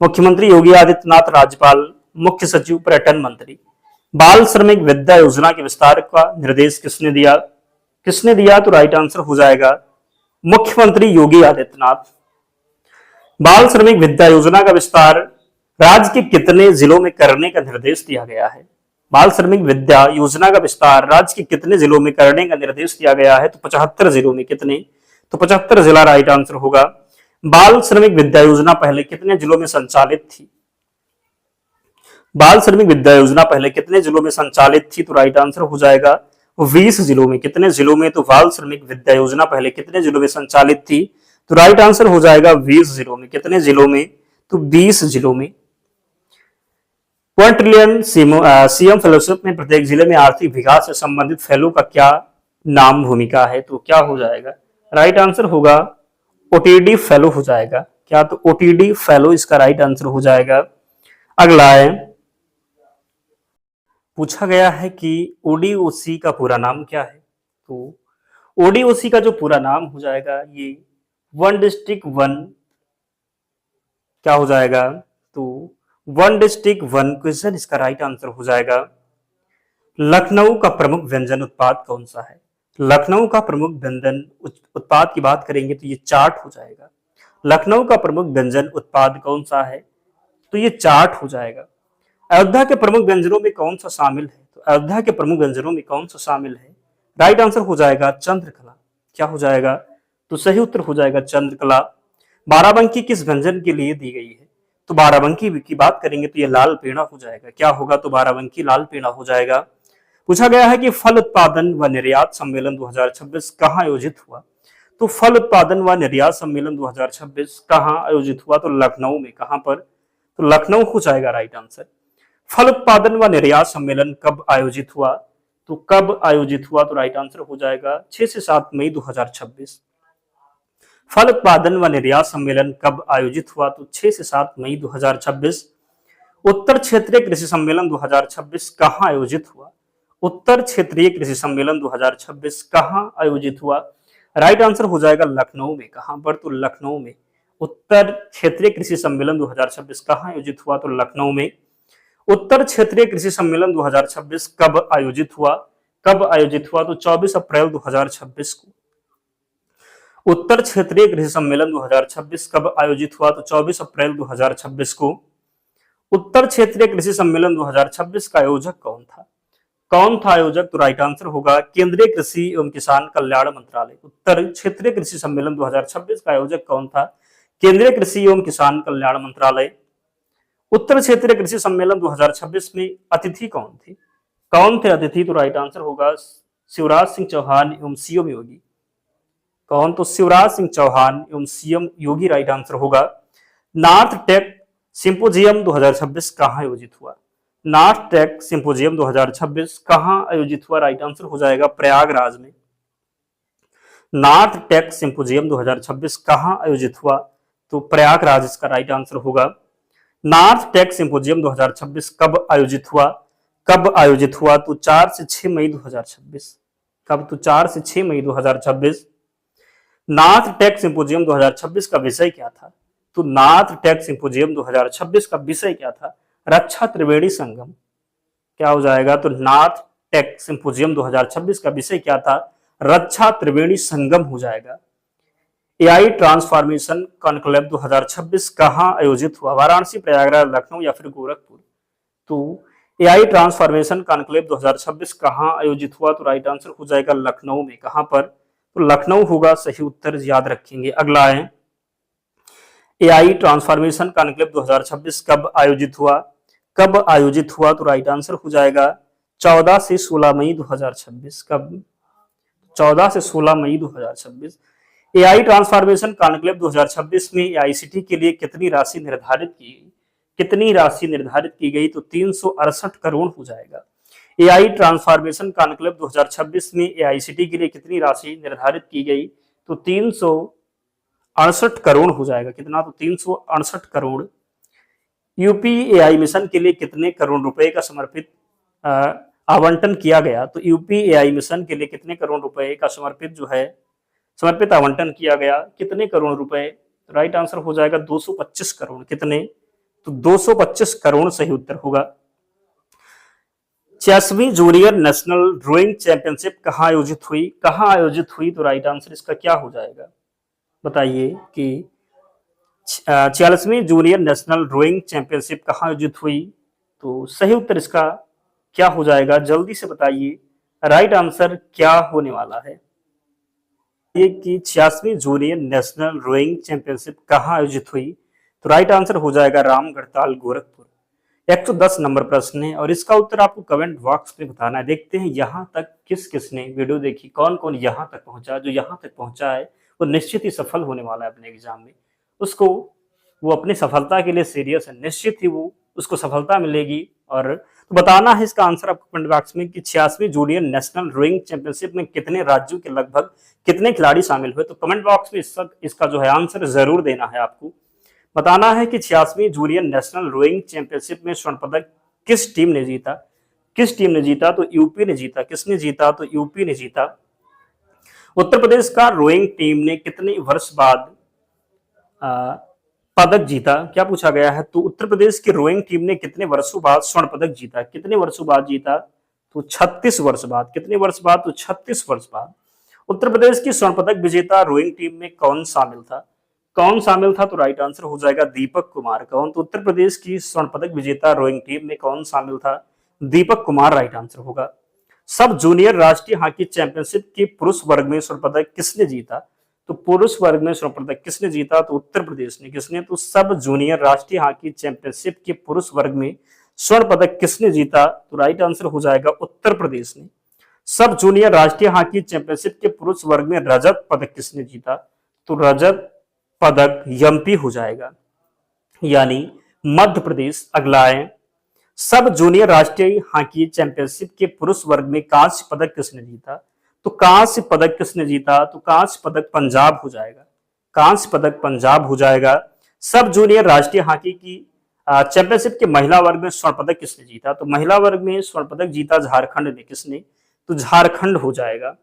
मुख्यमंत्री योगी आदित्यनाथ, राज्यपाल, मुख्य सचिव, पर्यटन मंत्री। बाल श्रमिक विद्या योजना के विस्तार का निर्देश किसने दिया? किसने दिया? तो राइट आंसर हो जाएगा मुख्यमंत्री योगी आदित्यनाथ। बाल श्रमिक विद्या योजना का विस्तार राज्य के कितने जिलों में करने का निर्देश दिया गया है? बाल श्रमिक विद्या योजना का विस्तार राज्य के कितने जिलों में करने का निर्देश दिया गया है? तो 75 जिलों में। कितने? तो 75 जिला राइट आंसर होगा। बाल श्रमिक विद्या योजना पहले कितने जिलों में संचालित थी? बाल श्रमिक विद्या योजना पहले कितने जिलों में संचालित थी? तो राइट आंसर हो जाएगा 20 जिलों में। कितने जिलों में? तो बाल श्रमिक विद्या योजना पहले कितने जिलों में संचालित थी? तो राइट आंसर हो जाएगा 20 जिलों में। कितने जिलों में? तो 20 जिलों में। क्वांट्रिलियन सीएम फेलोशिप में प्रत्येक जिले में आर्थिक विकास से संबंधित फेलो का क्या नाम भूमिका है, तो क्या हो जाएगा, राइट आंसर होगा ओटीडी फेलो हो जाएगा। क्या, तो ओटीडी फेलो इसका राइट आंसर हो जाएगा। अगला है, पूछा गया है कि ओडीओसी का पूरा नाम क्या है, तो ओडीओसी का जो पूरा नाम हो जाएगा ये वन डिस्ट्रिक्ट वन, क्या हो जाएगा, तो वन डिस्ट्रिक्ट वन क्वेश्चन इसका राइट आंसर हो जाएगा। लखनऊ का प्रमुख व्यंजन उत्पाद कौन सा है, लखनऊ का प्रमुख व्यंजन उत्पाद की बात करेंगे तो ये चाट हो जाएगा। लखनऊ का प्रमुख व्यंजन उत्पाद कौन सा है, तो ये चाट हो जाएगा। अयोध्या के प्रमुख व्यंजनों में कौन सा शामिल है, तो अयोध्या के प्रमुख व्यंजनों में कौन सा शामिल है, राइट आंसर हो जाएगा चंद्रकला। क्या हो जाएगा, तो सही उत्तर हो जाएगा चंद्रकला। बाराबंकी किस व्यंजन के लिए दी गई है, तो बाराबंकी की बात करेंगे तो ये लाल पेड़ा हो जाएगा। क्या होगा, तो बाराबंकी लाल पेड़ा हो जाएगा। पूछा गया है कि फल उत्पादन व निर्यात सम्मेलन 2026 कहाँ आयोजित हुआ, तो फल उत्पादन व निर्यात सम्मेलन 2026 कहाँ आयोजित हुआ, तो लखनऊ में। कहां पर, तो लखनऊ हो जाएगा राइट आंसर। फल उत्पादन व निर्यात सम्मेलन कब आयोजित हुआ, तो कब आयोजित हुआ, तो राइट आंसर हो जाएगा 6 से 7 मई 2026। फल उत्पादन व निर्यात सम्मेलन कब आयोजित हुआ, तो 6 से 7 मई 2026। उत्तर क्षेत्रीय कृषि सम्मेलन 2026 कहाँ आयोजित हुआ, उत्तर क्षेत्रीय कृषि सम्मेलन 2026 कहाँ आयोजित हुआ, राइट आंसर हो जाएगा लखनऊ में। कहां पर, तो लखनऊ में। उत्तर क्षेत्रीय कृषि सम्मेलन 2026 कहाँ आयोजित हुआ, तो लखनऊ में। उत्तर क्षेत्रीय कृषि सम्मेलन 2026 कब आयोजित हुआ, कब आयोजित हुआ, तो 24 अप्रैल 2026 को। उत्तर क्षेत्रीय कृषि सम्मेलन 2026 कब आयोजित हुआ, तो 24 अप्रैल 2026 को। उत्तर क्षेत्रीय कृषि सम्मेलन 2026 का आयोजक कौन था, कौन था आयोजक, तो राइट आंसर होगा केंद्रीय कृषि एवं किसान कल्याण मंत्रालय। उत्तर क्षेत्रीय कृषि सम्मेलन 2026 का आयोजक कौन था, केंद्रीय कृषि एवं किसान कल्याण मंत्रालय। उत्तर क्षेत्रीय कृषि सम्मेलन 2026 में अतिथि कौन थे अतिथि, तो राइट आंसर होगा शिवराज सिंह चौहान एवं सीएम योगी। कौन, तो शिवराज सिंह चौहान एवं सीएम योगी राइट आंसर होगा। नॉर्थ टेक सिंपोजियम 2026 कहाँ आयोजित हुआ, नॉर्थ टेक सिंपोजियम 2026 कहाँ आयोजित हुआ, राइट आंसर हो जाएगा प्रयागराज में। नॉर्थ टेक सिंपोजियम 2026 कहाँ आयोजित हुआ, तो प्रयागराज इसका राइट आंसर होगा। नॉर्थ टेक सिंपोजियम 2026 कब आयोजित हुआ, कब आयोजित हुआ, तो 4 से 6 मई 2026। कब, तो 4 से 6 मई 2026। नॉर्थ टेक सिंपोजियम 2026 का विषय क्या था, तो नॉर्थ टेक सिंपोजियम 2026 का विषय क्या था, रक्षा त्रिवेणी संगम। क्या हो जाएगा, तो नॉर्थ टेक सिंपोजियम 2026 का विषय क्या था, रक्षा त्रिवेणी संगम हो जाएगा। एआई ट्रांसफॉर्मेशन कॉन्क्लेव 2026 कहाँ आयोजित हुआ, वाराणसी, प्रयागराज, लखनऊ या फिर गोरखपुर। तो एआई ट्रांसफॉर्मेशन कॉन्क्लेव 2026 कहाँ आयोजित हुआ, तो राइट आंसर हो जाएगा लखनऊ में। कहां पर, तो लखनऊ होगा सही उत्तर, याद रखेंगे। अगला है, एआई ट्रांसफॉर्मेशन कॉन्क्लेव 2026 कब आयोजित हुआ, कब आयोजित हुआ, तो राइट आंसर हो जाएगा 14 से 16 मई 2026। कब, 14 से 16 मई 2026। एआई ट्रांसफॉर्मेशन कॉन्क्लेव 2026 में एआईसीटी के लिए कितनी राशि निर्धारित की गई, कितनी राशि निर्धारित की गई, तो 368 करोड़ हो जाएगा। एआई ट्रांसफॉर्मेशन कॉन्क्लेव 2026 में एआईसीटी के लिए कितनी राशि निर्धारित की गई, तो 368 करोड़ हो जाएगा। कितना, तो 368 करोड़। यूपीएआई मिशन के लिए कितने करोड़ रुपए का समर्पित आवंटन किया गया, तो यूपीएआई मिशन के लिए कितने करोड़ रुपए का समर्पित आवंटन किया गया, कितने करोड़ रुपए, राइट आंसर हो जाएगा 225 करोड़। कितने, तो 225 करोड़ सही उत्तर होगा। 86वीं जूनियर नेशनल रोइंग चैंपियनशिप कहाँ आयोजित हुई, कहाँ आयोजित हुई, तो राइट आंसर इसका क्या हो जाएगा, बताइए कि 46वीं जूनियर नेशनल रोइंग चैंपियनशिप कहाँ आयोजित हुई, तो सही उत्तर इसका क्या हो जाएगा, जल्दी से बताइए, राइट आंसर क्या होने वाला है। ये कि 86वीं जूनियर नेशनल रोइंग चैंपियनशिप कहाँ आयोजित हुई, तो राइट आंसर हो जाएगा रामगढ़ताल, गोरखपुर। 110 नंबर प्रश्न है और इसका उत्तर आपको कमेंट बॉक्स में बताना है। देखते हैं यहाँ तक किस किसने वीडियो देखी, कौन कौन यहाँ तक पहुंचा। जो यहाँ तक पहुंचा है वो निश्चित ही सफल होने वाला है अपने एग्जाम में, उसको वो अपनी सफलता के लिए सीरियस है, निश्चित ही वो उसको सफलता मिलेगी। और तो बताना है इसका आंसर आपको कमेंट बॉक्स में कि 86वीं जूनियर नेशनल रोइंग चैंपियनशिप में कितने राज्यों के लगभग कितने खिलाड़ी शामिल हुए। तो कमेंट बॉक्स में इसका जो है आंसर जरूर देना है आपको। बताना है कि 86वीं जूनियर नेशनल रोइंग चैंपियनशिप में स्वर्ण पदक किस टीम ने जीता। किस टीम ने जीता? तो यूपी ने जीता। किसने जीता? तो यूपी ने जीता। उत्तर प्रदेश का रोइंग टीम ने कितने वर्ष बाद पदक जीता? क्या पूछा गया है? तो उत्तर प्रदेश की रोइंग टीम ने कितने वर्षों बाद स्वर्ण पदक जीता? कितने वर्षों बाद जीता? तो 36 वर्ष बाद। कितने वर्ष बाद? तो 36 वर्ष बाद। उत्तर प्रदेश की स्वर्ण पदक विजेता रोइंग टीम में कौन शामिल था? कौन शामिल था? तो राइट आंसर हो जाएगा दीपक कुमार। कौन? तो उत्तर प्रदेश की स्वर्ण पदक विजेता रोइंग टीम में कौन शामिल था? दीपक कुमार राइट आंसर होगा। सब जूनियर राष्ट्रीय हॉकी चैंपियनशिप की पुरुष वर्ग में स्वर्ण पदक किसने जीता? तो पुरुष वर्ग में स्वर्ण पदक किसने जीता? तो उत्तर प्रदेश ने। किसने? तो सब जूनियर राष्ट्रीय हॉकी चैंपियनशिप के पुरुष वर्ग में स्वर्ण पदक किसने जीता? तो राइट आंसर हो जाएगा उत्तर प्रदेश ने। सब जूनियर राष्ट्रीय हॉकी चैंपियनशिप के पुरुष वर्ग में रजत पदक किसने जीता? तो रजत पदक एमपी हो जाएगा, यानी मध्य प्रदेश। अगला है, सब जूनियर राष्ट्रीय हॉकी चैंपियनशिप के पुरुष वर्ग में कांस्य पदक किसने जीता? तो कांस्य पदक किसने जीता? तो कांस्य पदक पंजाब हो जाएगा। कांस्य पदक पंजाब हो जाएगा। सब जूनियर राष्ट्रीय हॉकी की चैंपियनशिप के महिला वर्ग में स्वर्ण पदक किसने जीता? तो महिला वर्ग में स्वर्ण पदक जीता झारखंड ने। किसने? तो झारखंड हो जाएगा।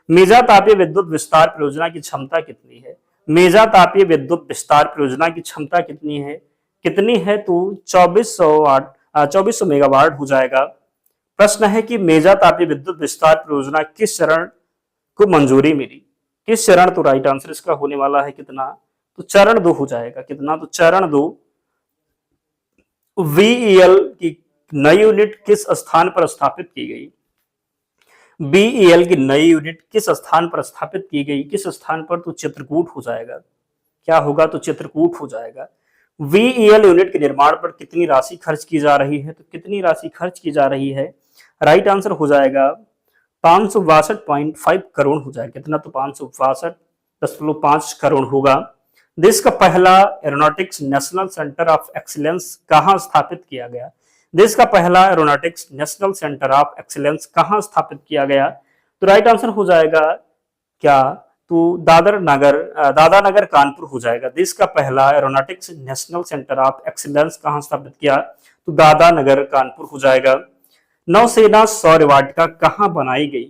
मेजा तापीय विद्युत विस्तार परियोजना की क्षमता कितनी है? मेजा तापीय विद्युत विस्तार परियोजना की क्षमता कितनी है? कितनी है? तो 2400 मेगावाट हो जाएगा। प्रश्न है कि मेजा तापीय विद्युत विस्तार परियोजना किस चरण को मंजूरी मिली? किस चरण? तो राइट आंसर इसका होने वाला है कितना? तो चरण 2 हो जाएगा। कितना? तो चरण 2। वीईएल की नई यूनिट किस स्थान पर स्थापित की गई? बीईएल की नई यूनिट किस स्थान पर स्थापित की गई? किस स्थान पर? तो चित्रकूट हो जाएगा। क्या होगा? तो चित्रकूट हो जाएगा। वीईएल यूनिट के निर्माण पर कितनी राशि खर्च की जा रही है? तो कितनी राशि खर्च की जा रही है? राइट आंसर हो जाएगा 562.5 करोड़ हो जाएगा। कितना? तो 562.5 करोड़ होगा। देश का पहला aeronautics national centre of excellence कहां स्थापित किया गया? देश का पहला aeronautics national centre of excellence कहां स्थापित किया गया? तो राइट आंसर हो जाएगा क्या? तो दादरा नगर कानपुर हो जाएगा। देश का पहला aeronautics national centre of excellence कहां स्थापित किया? तो दादरा नगर कानपुर हो जाएगा। नौसेना सौर वाटिका कहां बनाई गई?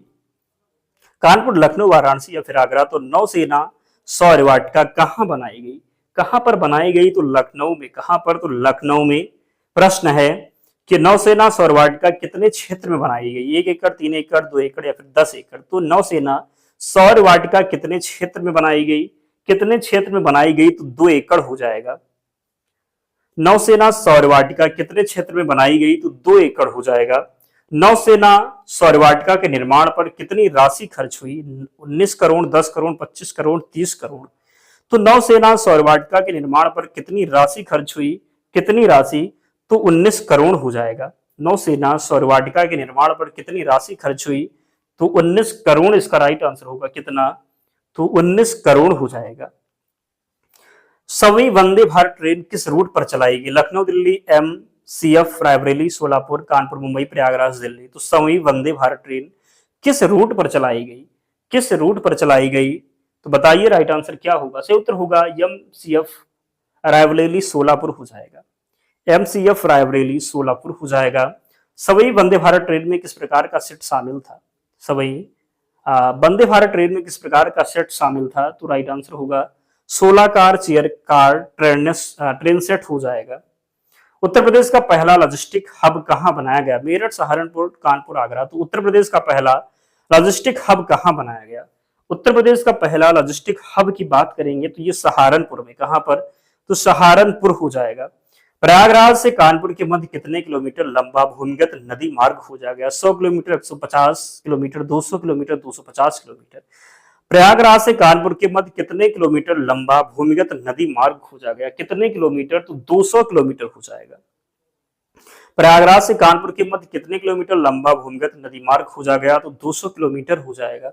कानपुर, लखनऊ, वाराणसी या फिर आगरा? तो नौसेना सौर वाटिका कहां बनाई गई? कहां पर बनाई गई? तो लखनऊ में। कहां पर? तो लखनऊ में। प्रश्न है कि नौसेना सौर वाटिका कितने क्षेत्र में बनाई गई? 1 एकड़, 3 एकड़, 2 एकड़ या फिर 10 एकड़? तो नौसेना सौर वाटिका कितने क्षेत्र में बनाई गई? कितने क्षेत्र में बनाई गई? तो 2 एकड़ हो जाएगा। नौसेना सौर वाटिका कितने क्षेत्र में बनाई गई? तो 2 एकड़ हो जाएगा। नौसेना सौर वाटिका के निर्माण पर कितनी राशि खर्च हुई? 19 करोड़, 10 करोड़, 25 करोड़, 30 करोड़? तो नौसेना सौर वाटिका के निर्माण पर कितनी राशि खर्च हुई? कितनी राशि? तो 19 करोड़ हो जाएगा। नौसेना सौर वाटिका के निर्माण पर कितनी राशि खर्च हुई? तो 19 करोड़ इसका राइट आंसर होगा। कितना? तो 19 करोड़ हो जाएगा। सवी वंदे भारत ट्रेन किस रूट पर चलाएगी? लखनऊ, दिल्ली, एमसीएफ, रायबरेली, सोलापुर, कानपुर, मुंबई, प्रयागराज, दिल्ली? तो सवी वंदे भारत ट्रेन किस रूट पर चलाई गई? किस रूट पर चलाई गई? तो बताइए राइट आंसर क्या होगा? सही उत्तर होगा एमसीएफ रायबरेली सोलापुर हो जाएगा। एमसीएफ रायबरेली सोलापुर हो जाएगा। सवई वंदे भारत ट्रेन में किस प्रकार का सेट शामिल था? सवई वंदे भारत ट्रेन में किस प्रकार का सेट शामिल था? तो राइट आंसर होगा 16 car chair car train set हो जाएगा। उत्तर प्रदेश का पहला लॉजिस्टिक हब कहां बनाया गया? मेरठ, सहारनपुर, कानपुर, आगरा? तो उत्तर प्रदेश का पहला लॉजिस्टिक हब कहां बनाया गया? उत्तर प्रदेश का पहला लॉजिस्टिक हब की बात करेंगे तो ये सहारनपुर में। कहां पर? तो सहारनपुर हो जाएगा। प्रयागराज से कानपुर के मध्य कितने किलोमीटर लंबा भूमिगत नदी मार्ग हो जाएगा? 100 kilometre, 150 kilometre, 200 kilometre, 250 kilometre? Prayagraj से कानपुर के मध्य कितने किलोमीटर लंबा भूमिगत नदी मार्ग हो जाएगा? कितने किलोमीटर? तो 200 किलोमीटर हो जाएगा। प्रयागराज से कानपुर के मध्य कितने किलोमीटर लंबा भूमिगत नदी मार्ग हो जाएगा? तो 200 किलोमीटर हो जाएगा।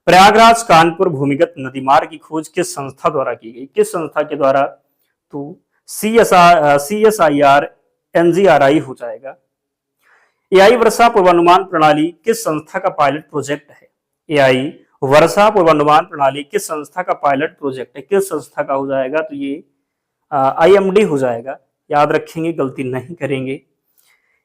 प्रयागराज कानपुर भूमिगत नदी मार्ग की खोज किस संस्था द्वारा की गई? किस संस्था के द्वारा? तो CSIR एनजीआरआई हो जाएगा। एआई वर्षा पूर्वानुमान प्रणाली किस संस्था का पायलट प्रोजेक्ट है? एआई वर्षा पूर्वानुमान प्रणाली किस संस्था का पायलट प्रोजेक्ट है? किस संस्था का हो जाएगा? तो ये आईएमडी हो जाएगा। याद रखेंगे, गलती नहीं करेंगे।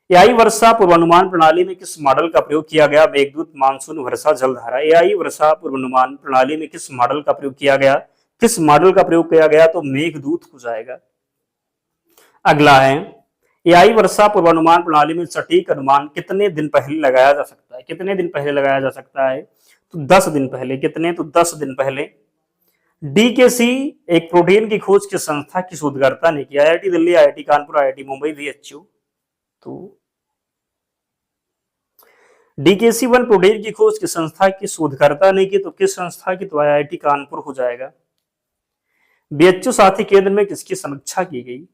एआई वर्षा पूर्वानुमान प्रणाली में किस मॉडल का प्रयोग किया गया? मेघदूत, मानसून, वर्षा, जलधारा। एआई वर्षा पूर्वानुमान प्रणाली में किस मॉडल का प्रयोग किया गया? किस मॉडल का प्रयोग किया गया? तो मेघदूत हो जाएगा। अगला है, एआई वर्षा पूर्वानुमान प्रणाली में सटीक अनुमान कितने दिन पहले लगाया जा सकता है? कितने दिन पहले लगाया जा सकता है? तो 10 दिन पहले। कितने? तो 10 दिन पहले। डीकेसी एक प्रोटीन की खोज किस संस्था की शोधकर्ता ने किया? IIT Delhi, IIT Kanpur, IIT Mumbai, BHU. तो डीकेसी वन प्रोटीन की खोज किस संस्था की शोधकर्ता ने की? तो किस संस्था की? तो आईआईटी कानपुर हो जाएगा। बीएचयू साथी केंद्र में किसकी समीक्षा की गई?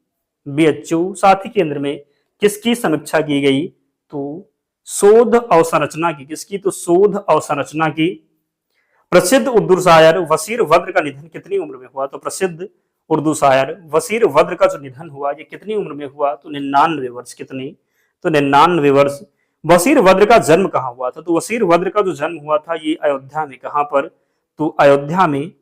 बीएचयू साथी केंद्र में किसकी समीक्षा की गई? तो शोध अवसंरचना की। किसकी? तो शोध अवसंरचना की। प्रसिद्ध उर्दू शायर वसीर वद्र का निधन कितनी उम्र में हुआ? तो प्रसिद्ध उर्दू शायर वसीर वद्र का जो निधन हुआ ये कितनी उम्र में हुआ? तो 99 वर्ष। कितनी? तो 99 वर्ष। वसीर वद्र का जन्म कहाँ हुआ था? तो वसीर वद्र का जो जन्म हुआ था ये अयोध्या में। कहां पर? तो अयोध्या में।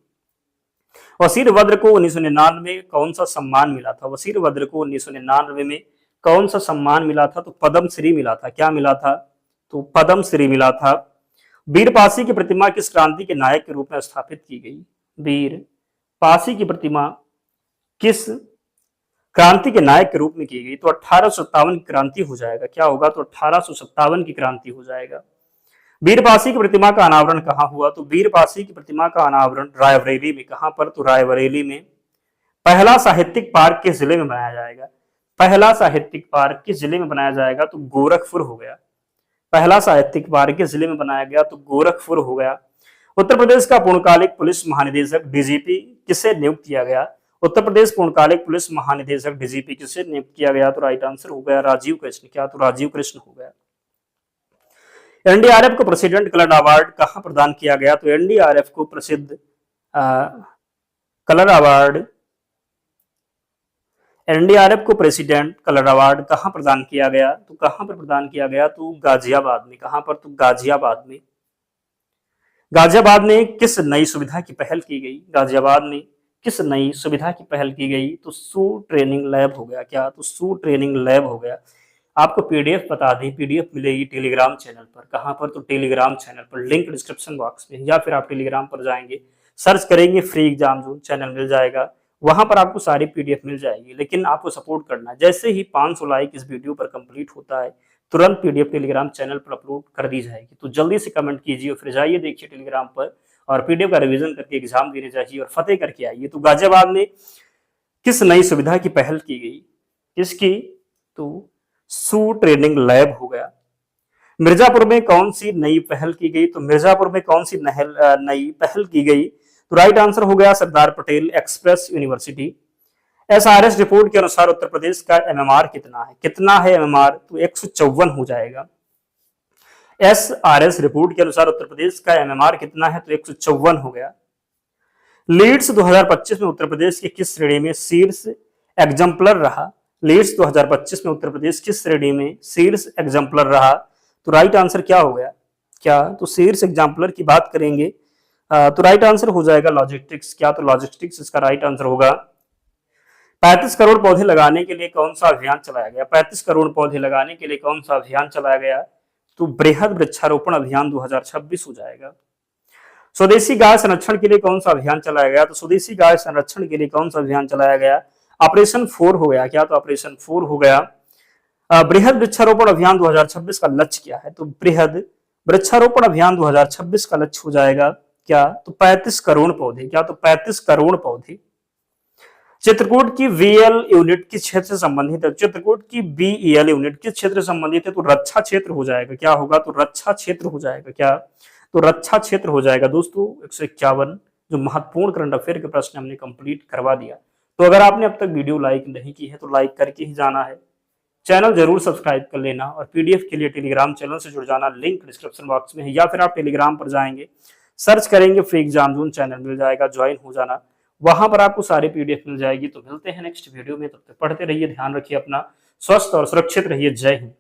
वसीर वद्र को 1999 में कौन सा सम्मान मिला था? वसीर वद्र को 1999 में कौन सा सम्मान मिला था? तो पद्म श्री मिला था। क्या मिला था? तो पद्म श्री मिला था। वीर पासी की प्रतिमा किस क्रांति के नायक के रूप में स्थापित की गई? वीर पासी की प्रतिमा किस क्रांति के नायक के रूप में की गई? तो 1857 की क्रांति हो जाएगा। क्या होगा? तो 1857 की क्रांति हो जाएगा। वीर पासी की प्रतिमा का अनावरण कहाँ हुआ? तो वीर पासी की प्रतिमा का अनावरण रायबरेली में। कहां पर? तो रायबरेली में। पहला साहित्यिक पार्क किस जिले में बनाया जाएगा? पहला साहित्यिक पार्क किस जिले में बनाया जाएगा? तो गोरखपुर हो गया। पहला साहित्यिक पार्क किस जिले में बनाया गया? तो गोरखपुर हो गया। उत्तर प्रदेश का पूर्णकालिक पुलिस महानिदेशक डीजीपी किसे नियुक्त किया गया? उत्तर प्रदेश पूर्णकालिक पुलिस महानिदेशक डीजीपी किसे नियुक्त किया गया? तो राइट आंसर हो गया राजीव कृष्ण। क्या? तो राजीव कृष्ण हो गया। एनडीआरएफ को प्रेसिडेंट कलर अवार्ड कहां प्रदान किया गया? तो एनडीआरएफ को प्रसिद्ध कलर अवार्ड, एनडीआरएफ को प्रेसिडेंट कलर अवार्ड कहां प्रदान किया गया? तो कहां पर प्रदान किया गया? तो गाजियाबाद में। कहां पर? तो गाजियाबाद में। गाजियाबाद में किस नई सुविधा की पहल की गई? गाजियाबाद में किस नई सुविधा की पहल की गई? तो सू ट्रेनिंग लैब हो गया। क्या? तो सू ट्रेनिंग लैब हो गया। आपको पीडीएफ बता दें, पीडीएफ मिलेगी टेलीग्राम चैनल पर। कहां पर? तो टेलीग्राम चैनल पर। लिंक डिस्क्रिप्शन बॉक्स में, या फिर आप टेलीग्राम पर जाएंगे, सर्च करेंगे फ्री एग्जाम जोन, चैनल मिल जाएगा। वहां पर आपको सारी पीडीएफ मिल जाएगी। लेकिन आपको सपोर्ट करना है। जैसे ही 500 लाइक इस वीडियो पर कंप्लीट होता है तुरंत पीडीएफ टेलीग्राम चैनल पर अपलोड कर दी जाएगी। तो जल्दी से कमेंट कीजिए और फिर जाइए देखिए टेलीग्राम पर और पीडीएफ का रिवीजन करके एग्जाम देने जाइए और फतेह करके आइए। तो गाजियाबाद में किस नई सुविधा की पहल की गई? किसकी? तो सू ट्रेनिंग लैब हो गया। मिर्जापुर में कौन सी नई पहल की गई? तो मिर्जापुर में कौन सी नई पहल की गई? तो राइट आंसर हो गया Sardar Patel express university. SRS report के अनुसार उत्तर प्रदेश का एमएमआर कितना है? कितना है एमएमआर? तो 154 हो जाएगा। एसआरएस रिपोर्ट के अनुसार उत्तर प्रदेश का एमएमआर कितना है? तो 154 हो गया। लीड्स 2025 में उत्तर प्रदेश की किस श्रेणी में शीर्ष एग्जाम्पलर रहा? लीड्स 2025 में उत्तर प्रदेश किस श्रेणी में शीर्ष एग्जाम्पलर रहा? तो राइट आंसर क्या हो गया? क्या? तो शीर्ष एग्जाम्पलर की बात करेंगे तो राइट आंसर हो जाएगा लॉजिस्टिक्स। क्या? तो लॉजिस्टिक्स इसका राइट आंसर होगा। 35 करोड़ पौधे लगाने के लिए कौन सा अभियान चलाया गया? 35 करोड़ पौधे लगाने के लिए कौन सा अभियान चलाया गया? तो बृहद वृक्षारोपण अभियान 2026 हो जाएगा। स्वदेशी गाय संरक्षण के लिए कौन सा अभियान चलाया गया? तो स्वदेशी गाय संरक्षण के लिए कौन सा अभियान चलाया गया? ऑपरेशन 4 हो गया। क्या? तो ऑपरेशन 4 हो गया। बृहद वृक्षारोपण अभियान 2026 का लक्ष्य क्या है? तो बृहद वृक्षारोपण अभियान 2026 का लक्ष्य हो जाएगा क्या? तो 35 करोड़ पौधे। क्या? तो 35 करोड़ पौधे। चित्रकूट की वीएल यूनिट किस क्षेत्र से संबंधित है? चित्रकूट की बीईएल यूनिट किस क्षेत्र से संबंधित है? तो रक्षा क्षेत्र हो जाएगा। क्या होगा? तो रक्षा क्षेत्र हो जाएगा। क्या? तो रक्षा क्षेत्र हो जाएगा। दोस्तों 151 जो महत्वपूर्ण करंट अफेयर के प्रश्न हमने कंप्लीट करवा दिया। तो अगर आपने अब तक वीडियो लाइक नहीं की है तो लाइक करके ही जाना है। चैनल जरूर सब्सक्राइब कर लेना और पीडीएफ के लिए टेलीग्राम चैनल से जुड़ जाना। लिंक डिस्क्रिप्शन बॉक्स में है, या फिर आप टेलीग्राम पर जाएंगे, सर्च करेंगे फ्री एग्जाम जोन, चैनल मिल जाएगा, ज्वाइन हो जाना। वहां पर आपको सारे पीडीएफ मिल जाएगी। तो मिलते हैं नेक्स्ट वीडियो में, तब तक पढ़ते रहिए, ध्यान रखिए अपना, स्वस्थ और सुरक्षित रहिए। जय हिंद।